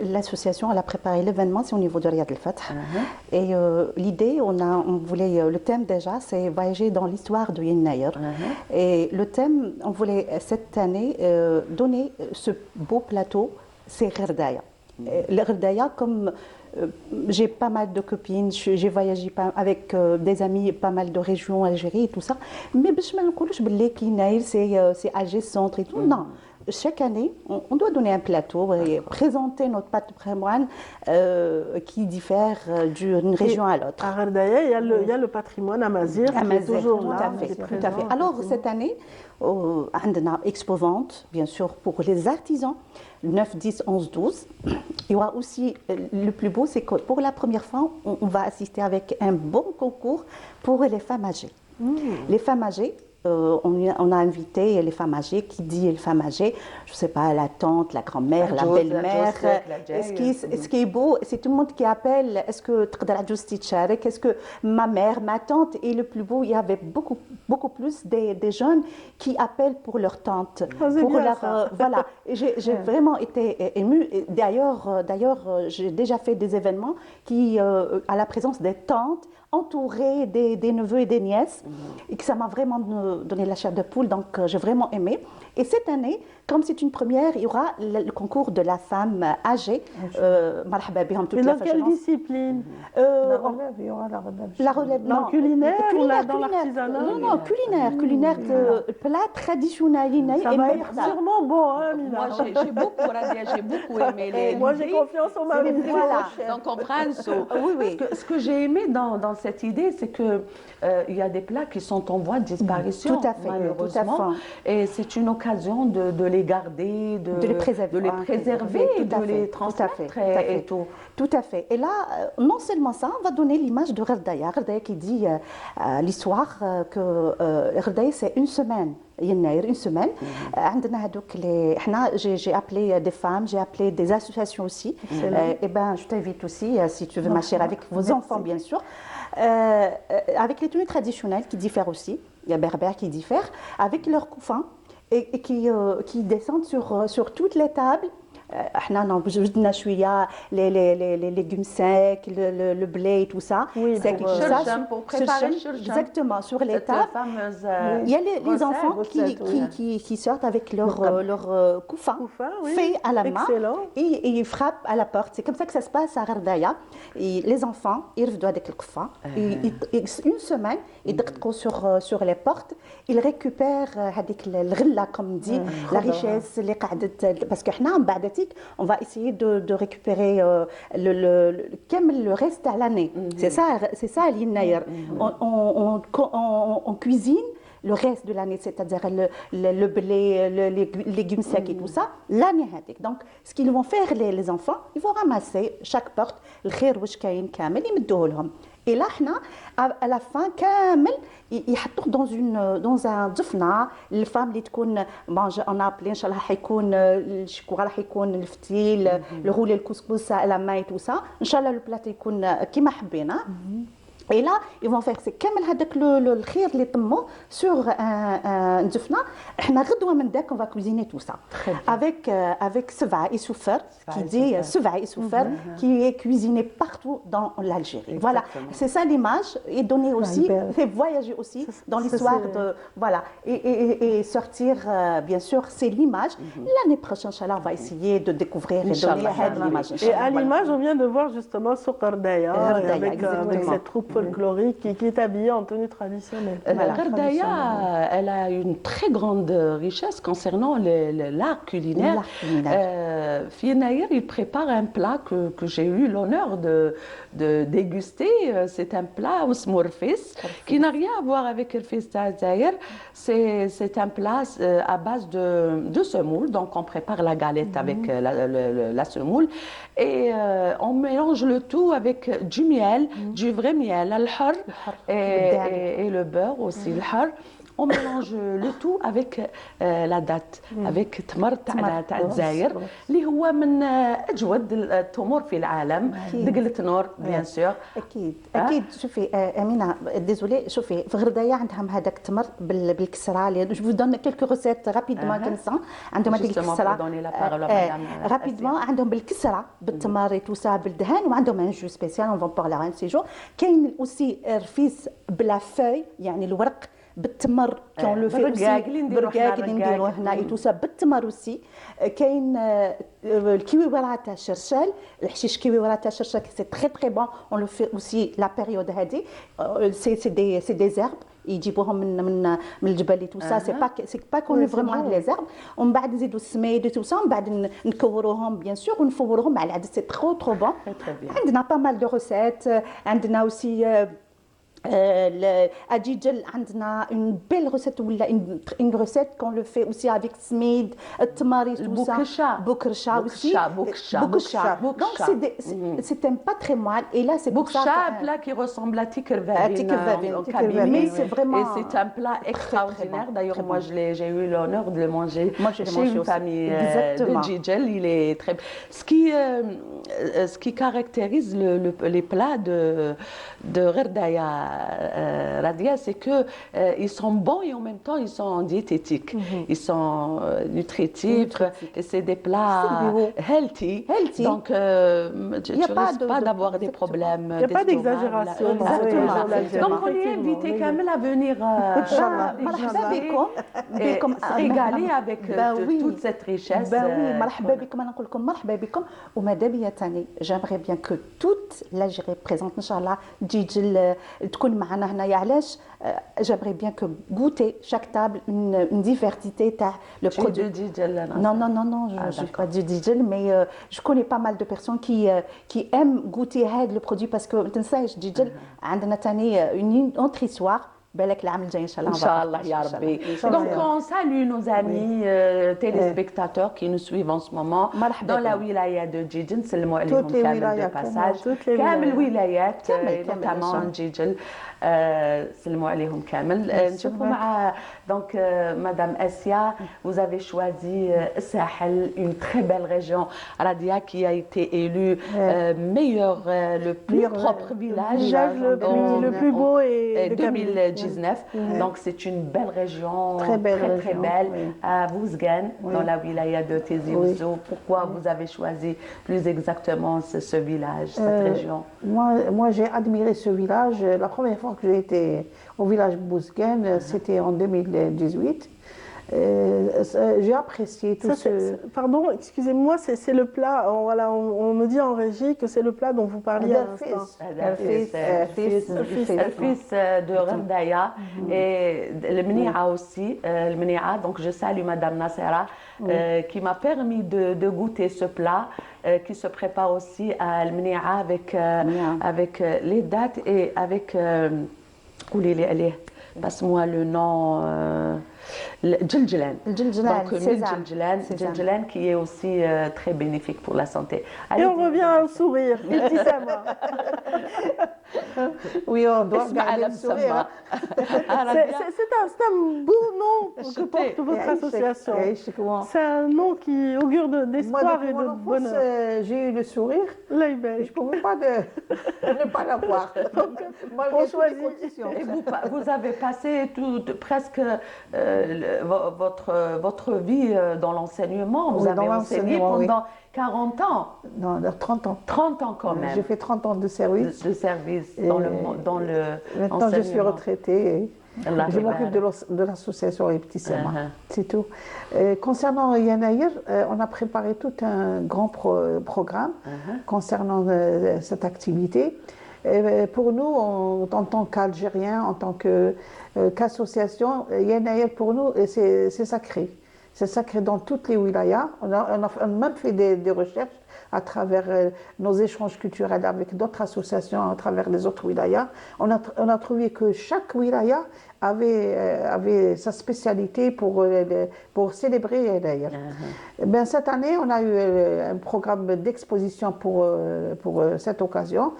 l'association elle a préparé l'événement, c'est au niveau de Riyad el-Fath. Et l'idée, on voulait, le thème déjà, c'est voyager dans l'histoire de Yinaïr. Et le thème, on voulait cette année donner ce beau plateau, c'est Gherdaya. Le Gherdaya, comme j'ai pas mal de copines, j'ai voyagé avec des amis, pas mal de régions, Algérie et tout ça, mais c'est Alger Centre et tout, non. Chaque année, on doit donner un plateau et présenter notre patrimoine qui diffère d'une région à l'autre. À Gherdaya, il y a le patrimoine amazir qui est toujours là. Tout à fait. Alors, cette année, on a une exposante, bien sûr, pour les artisans, 9, 10, 11, 12. Il y aura aussi, le plus beau, c'est que pour la première fois, on va assister avec un bon concours pour les femmes âgées. Les femmes âgées, on a invité les femmes âgées. Qui dit les femmes âgées, je ne sais pas, la tante, la grand-mère, la belle-mère. Ce qui est beau, c'est tout le monde qui appelle. Est-ce que est-ce que ma mère, ma tante? Et le plus beau, il y avait beaucoup plus des jeunes qui appellent pour leur tante. Voilà. J'ai vraiment été émue. D'ailleurs, j'ai déjà fait des événements à la présence des tantes, entourée des neveux et des nièces, et que ça m'a vraiment donné la chair de poule, donc j'ai vraiment aimé. Et cette année, comme c'est une première, il y aura le concours de la femme âgée. Marhaba bihom, toute Mais la dans quelle discipline? La relève, il y aura la relève. La relève, non. Culinaire ou dans l'artisanat? Non, culinaire de plat traditionnel. Ça va être sûrement bon, hein, Mina? Moi, j'ai beaucoup, Radia, j'ai beaucoup aimé les. Moi, j'ai confiance en ma vie. Voilà, donc on prend ça. Oui, oui. Ce que j'ai aimé dans cette idée, c'est que il y a des plats qui sont en voie de disparition, tout à fait, malheureusement. tout à fait. Et c'est une occasion de les garder, de les préserver, de les transmettre et tout. Tout à fait. Et là, non seulement ça, on va donner l'image de Gherdaya. Gherdaya qui dit l'histoire que Gherdaya, c'est une semaine. Une semaine. J'ai appelé des femmes, j'ai appelé des associations aussi. Et ben, je t'invite aussi, si tu veux, ma chère, avec vos enfants, bien sûr. Avec les tenues traditionnelles qui diffèrent aussi. Il y a berbères qui diffèrent, avec leurs couffins et qui descendent sur toutes les tables. احنا وجدنا شويه les légumes secs, le blé et tout ça. Oui, pour préparer le churcham. Exactement, sur les tables. Il y a les enfants qui sortent avec leur couffin fait à la main et ils frappent à la porte. C'est comme ça que ça se passe à Gherdaya. Les enfants, ils reviennent avec le couffin. Une semaine, ils découvrent sur les portes. Ils récupèrent الغلة, comme dit, la richesse, les قعدت, parce que on va essayer de récupérer le reste à l'année. C'est ça l'Innaïr. On cuisine le reste de l'année, c'est-à-dire le blé, les légumes secs et tout ça, l'année. Donc, ce qu'ils vont faire les enfants, ils vont ramasser chaque porte, le khir wash kayin kamel, ils mettent لهم. Et là, à la fin, كامل يحطوه dans un ضفنة. الفام اللي تكون on a appelé ان شاء الله حيكون الشكوره، راح يكون الفتيل، الرولي، الكسكس على ما tout ça. ان شاء الله البلاط يكون كيما حبينا. Et là, ils vont faire كامل هذاك الخير اللي طموه sur un ضفنة. احنا غدوه من داك on va cuisiner tout ça avec sevaa et souffer, qui dit sevaa et souffer, qui est cuisiné partout dans l'Algérie. Voilà, c'est ça l'image, et donner aussi, et voyager aussi dans l'histoire de voilà, et sortir bien sûr, c'est l'image. L'année prochaine, inchallah, on va essayer de découvrir et donner l'image. Et à l'image, on vient de voir justement Souk Gherdaya avec cette troupe folklorique qui est habillée en tenue traditionnelle. Gherdaya, elle a une très grande richesse concernant l'art culinaire. Finaïr, il prépare un plat que j'ai eu l'honneur de déguster. C'est un plat ousmourfis qui n'a rien à voir avec le fils d'Azaïr. C'est un plat à base de semoule. Donc on prépare la galette avec la semoule et on mélange le tout avec du miel, du vrai miel, al-har, et le beurre aussi, al-har. On mélange le tout avec la date, avec تمر تاع الجزائر اللي هو من اجود التمور في العالم، دقلة نور بيان سور. اكيد شوفي امينه ديزولي، شوفي في غردايه عندهم هذاك التمر بالكسره. جو فو دون كيلكو روسيت رابيدمون كنسان. عندهم هذيك الكسره رابيدمون، عندهم بالكسره بالتمر اي تو سا بالدهان، وعندهم ان جو سبيسيال اون فون بارلي ان سي جو. كاين اوسي رفيس بلا فاي، يعني الورق بالتمر كون لو في برقاق اللي نديروه هنا اي تو سا بالتمر اوسي. كاين الكيوي ورا تاع الشرشال، الحشيش كيوي ورا تاع الشرشال سي تري تري بون. اون لو في اوسي لا بيريود هذه سي دي زيرب يجيبوهم من الجبل تو سا. سي با كونو فريمون لي زيرب. ومن بعد نزيدوا السميد تو سا، ومن بعد نكوروهم بيان سور ونفوروهم مع العدس. سي ترو ترو بون. عندنا با مال دو روسيت. عندنا اوسي الدجاج، عندنا une belle recette ولا une recette qu'on le fait aussi avec smid, التماري, tout ça. Boukrsha aussi. Boukrsha. Donc c'est un patrimoine, et là c'est pour ça un plat qui ressemble à tikervavin au Kabylie. Mais c'est vraiment et c'est un plat extraordinaire. D'ailleurs moi j'ai eu l'honneur de le manger chez une famille de djidjel. Il est très ce qui caractérise les plats de Gherdaya Radia, c'est que ils sont bons et en même temps ils sont diététiques. Ils sont nutritifs et c'est des plats healthy. Donc tu risques pas d'avoir des problèmes. Il n'y a pas d'exagération. Donc on est invité Kamel à venir régaler avec toute cette richesse. J'aimerais bien que toute l'Algérie présente, Inch'Allah, Djidjel, تكون معنا هنايا علاش j'aimerais bien que goûter chaque table une diversité تاع le produit. Non, je ne suis pas du Djidjel, mais je connais pas mal de personnes qui aiment goûter le produit parce que ما تنساش Djidjel عندنا تاني une autre histoire. بالك العام الجاي ان شاء الله. Inch'Allah, ya Rabbi. Donc on salue nos amis téléspectateurs qui nous suivent en ce moment dans la wilaya de Djidjel. نسلموا عليهم كامل de passage. كامل الولايات notamment Djidjel. نسلموا عليهم كامل. نشوفوا مع donc Madame Assia, vous avez choisi Sahel, une très belle région. Radia qui a été élue meilleur, le plus propre village le plus beau et 2019. Donc c'est une belle région, très belle, à Bouzgane, dans la wilaya de Tizi Ouzou. Pourquoi vous avez choisi plus exactement ce village, cette région? Moi j'ai admiré ce village. La première fois que j'ai été au village Bouzgane, c'était en 2018. J'ai apprécié tout Pardon, excusez-moi, c'est le plat, on me dit en régie que c'est le plat dont vous parliez à l'instant. Le fils de Randaya et le Mnia aussi, le Mnia. Donc je salue Madame Nassera qui m'a permis de goûter ce plat qui se prépare aussi à le Mnia avec les dattes et avec, passe-moi le nom. Djildjilan. Donc Djildjilan qui est aussi très bénéfique pour la santé. Et on revient au sourire. Oui, on doit garder le sourire. C'est un beau nom que porte votre association. C'est un nom qui augure d'espoir et de bonheur. J'ai eu le sourire. Je ne pouvais pas ne pas l'avoir. On choisit. Et vous avez passé presque votre vie dans l'enseignement. Vous avez enseigné pendant 40 ans. Non, 30 ans. 30 ans quand même. J'ai fait 30 ans de service. De service dans le maintenant, je suis retraitée. Je m'occupe de l'association Les Petits Serments. C'est tout. Concernant Yanaïr, on a préparé tout un grand programme concernant cette activité. Pour nous, en tant qu'Algériens, en tant qu'association, Yanaïr pour nous, c'est sacré. C'est sacré dans toutes les wilayas. On a même fait des recherches à travers nos échanges culturels avec d'autres associations, à travers les autres wilayas. On a trouvé que chaque wilaya avait sa spécialité pour célébrer Yanaïr. Ben, cette année, on a eu un programme d'exposition pour cette occasion.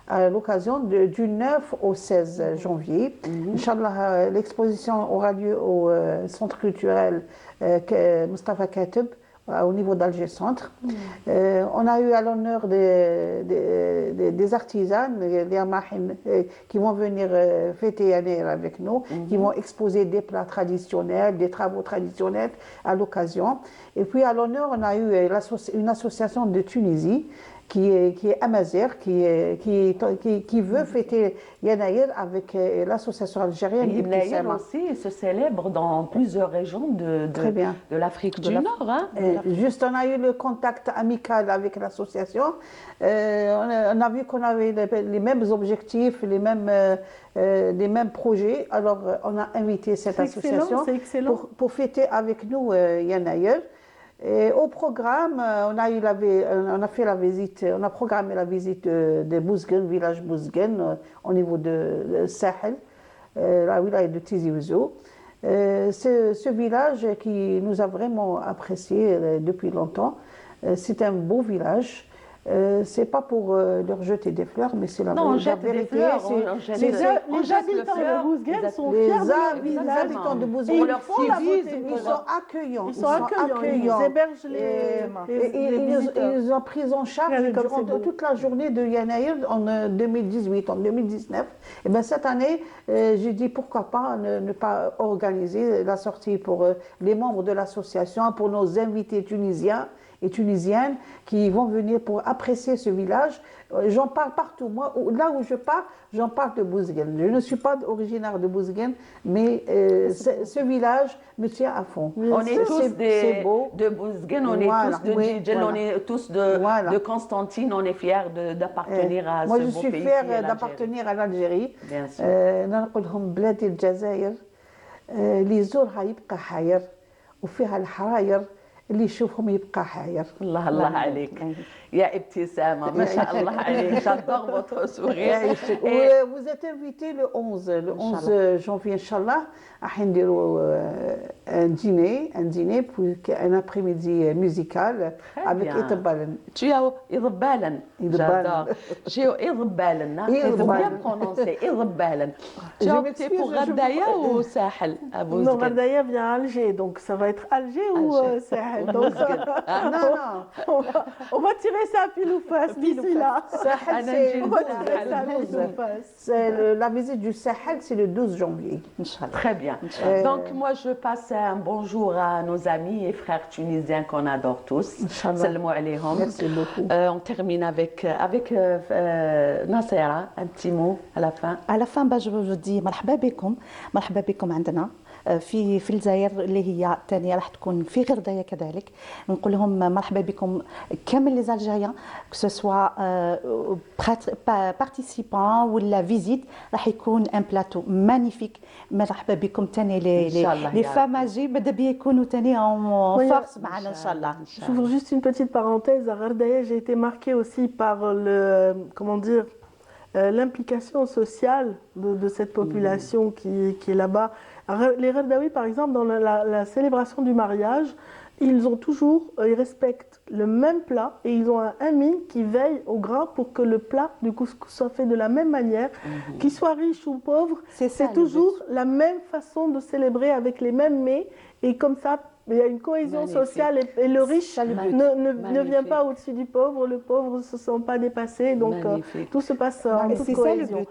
À l'occasion du 9 au 16 janvier. Inch'Allah, l'exposition aura lieu au centre culturel Mustafa Kateb, au niveau d'Alger Centre. On a eu à l'honneur des artisans, les Amahin, qui vont venir fêter Yanaïr avec nous, qui vont exposer des plats traditionnels, des travaux traditionnels à l'occasion. Et puis à l'honneur, on a eu une association de Tunisie, qui est Amazer, qui veut fêter Yanaïr avec l'association algérienne. Yanaïr aussi se célèbre dans plusieurs régions de l'Afrique du Nord. Hein? Juste, on a eu le contact amical avec l'association. On a vu qu'on avait les mêmes objectifs, les mêmes projets. Alors, on a invité cette association pour fêter avec nous Yanaïr. Et au programme, on a fait la visite, on a programmé la visite de Bouzgane, village Bouzgane, au niveau de Sahel, la wilaya de Tizi Ouzou. Ce village qui nous a vraiment apprécié depuis longtemps. C'est un beau village. c'est pas pour leur jeter des fleurs, mais c'est la, non, on la jette vérité. des fleurs, Les habitants de Bouzguel sont fiers les habitants de Bouzguel, ils sont accueillants. Ils hébergent les visiteurs. Ils ont pris en charge durant toute la journée de Yanaïr en 2018, en 2019. Et bien cette année, j'ai dit pourquoi pas ne pas organiser la sortie pour les membres de l'association, pour nos invités tunisiens et tunisiennes qui vont venir pour apprécier ce village. J'en parle partout. Moi, là où je pars, j'en parle de Bouzguel. Je ne suis pas originaire de Bouzguel, mais ce village me tient à fond. On est tous de Bouzguel, on est tous de Djidjel, on est tous de Constantine, on est fiers d'appartenir à ce beau pays. Moi, je suis fière d'appartenir à l'Algérie. Bien sûr. نقول لهم بلادي الجزائر اللي يزورها يبقى حاير وفيها الحراير اللي يشوفهم يبقى حاير. الله الله عليك يا ابتسامة ما شاء الله عليك. J'adore votre sourire. Vous êtes invité le 11 janvier Inch'Allah راح نديروا un dîner puis un après-midi musical avec Idebalen. تشيو Idebalen. J'adore. تشيو Idebalen. Il faut bien prononcer Idebalen. Tu as opté pour Ghadaïa ou Sahel à Bouzguel? Non, Ghadaïa vient à Alger, donc ça va être Alger ou Sahel. Donc, on va tirer ça à pile ou face d'ici là. La visite du Sahel, c'est le 12 janvier. Très bien. Donc moi je passe un bonjour à nos amis et frères tunisiens qu'on adore tous. Salamou alayhom. Merci beaucoup. On termine avec Nasera, un petit mot à la fin. À la fin, je vous dis مرحبا بكم عندنا في الجزائر اللي هي الثانيه راح تكون في غردايه كذلك. نقول لهم مرحبا بكم كامل لي زالجيريان que ce soit participants ولا فيزيت راح يكون ان بلاتو مانيفيك. مرحبا بكم ثاني لي فاماجي ماذا بيا يكونوا ثاني en force معنا ان شاء الله. J'ouvre juste une petite parenthèse. À Gherdaya, j'ai été marquée aussi par l'implication sociale de cette population qui est là-bas. Les Gherdaouis, par exemple, dans la célébration du mariage, ils respectent le même plat et ils ont un ami qui veille au grain pour que le plat du couscous soit fait de la même manière, qu'il soit riche ou pauvre. C'est toujours la même façon de célébrer avec les mêmes mets et comme ça, il y a une cohésion sociale et le riche ne vient pas au-dessus du pauvre, le pauvre ne se sent pas dépassé, donc tout se passe en toute cohésion.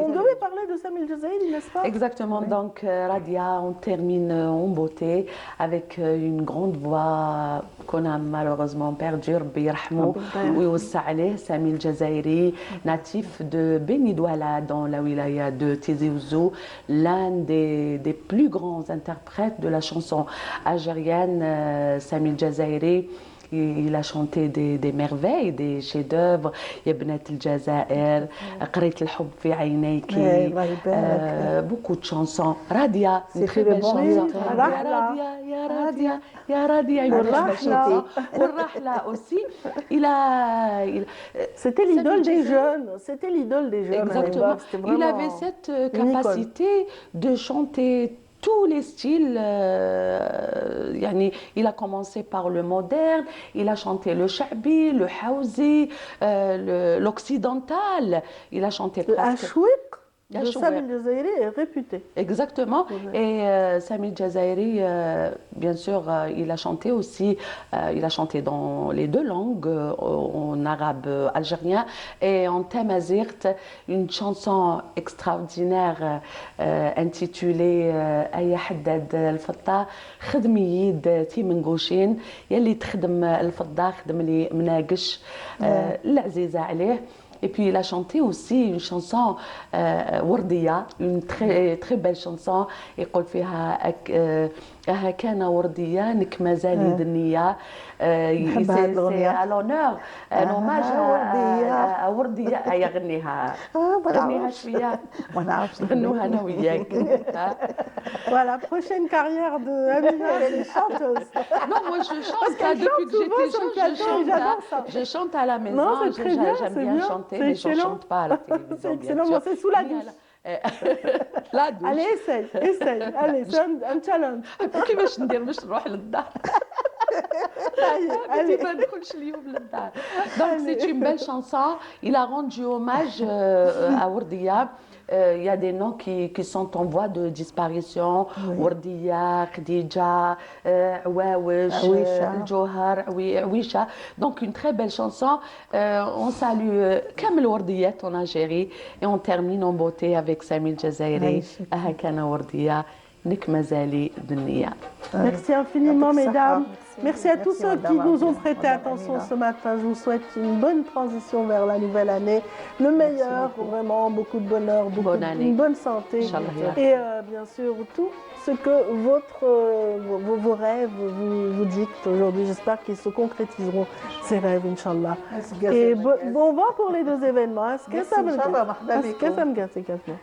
On devait parler de Sami El Jazairi, n'est-ce pas? Exactement, donc Radia, on termine en beauté avec une grande voix qu'on a malheureusement perdue, Rabbi Yarhamou, Ouissa Aleh, Sami El Jazairi, natif de Beni Douala dans la wilaya de Tizi Ouzou, l'un des plus grands interprètes de la chanson algérienne, Sami El Jazairi. Il a chanté des merveilles, des chefs-d'œuvre. Ya Bnat el-Jazair, قريت الحب في عينيك, beaucoup de chansons. Radia, c'est très belle chanson. Ya Radia, Ya Radia, Warrahla aussi. C'était l'idole des jeunes. C'était l'idole des jeunes. Exactement. Il avait cette capacité de chanter tous les styles. Il a commencé par le moderne, il a chanté le shabi, le haouzi, l'occidental, il a chanté presque... Le Sami El Jazairi est réputé. Exactement. Et Sami El Jazairi, bien sûr, il a chanté aussi, il a chanté dans les deux langues, en arabe algérien et en tamazirt, une chanson extraordinaire intitulée Aya Haddad al-Fatta, خدمي يد تي منقوشين يلي تخدم الفضة خدم لي مناقش العزيزة عليه. Et puis il a chanté aussi une chanson Wardiya, une très très belle chanson. يقول فيها كان وردية نك مازال دنيا. C'est à l'honneur, un hommage à وردية. يغنيها شوية غنوها أنا وياك. Voilà, prochaine carrière de Amina, elle est chanteuse. Non, moi je chante depuis que j'étais jeune, je chante à la maison. Non, c'est très bien, j'aime bien chanter, mais je ne chante pas à la télévision. C'est excellent, moi c'est sous la douche. La douche. Allez, essaye, allez, c'est un challenge. كيفاش ندير باش نروح للدار؟ Donc c'est une belle chanson. Il a rendu hommage à Wardia. Il y a des noms qui sont en voie de disparition. Wardia, Khadija, Wawish, Johar, Wisha. Donc une très belle chanson. On salue Kamel Wardiyat en Algérie et on termine en beauté avec Sami Jazairi. Ahakana Wardia. Merci infiniment, mesdames. Merci à tous ceux qui nous ont prêté attention ce matin. Je vous souhaite une bonne transition vers la nouvelle année. Le meilleur, vraiment, beaucoup de bonheur, une bonne santé. Et bien sûr, tout ce que vos rêves vous dictent aujourd'hui. J'espère qu'ils se concrétiseront, ces rêves, Inch'Allah. Et bon vent pour les deux événements. Est-ce que ça me gâte également?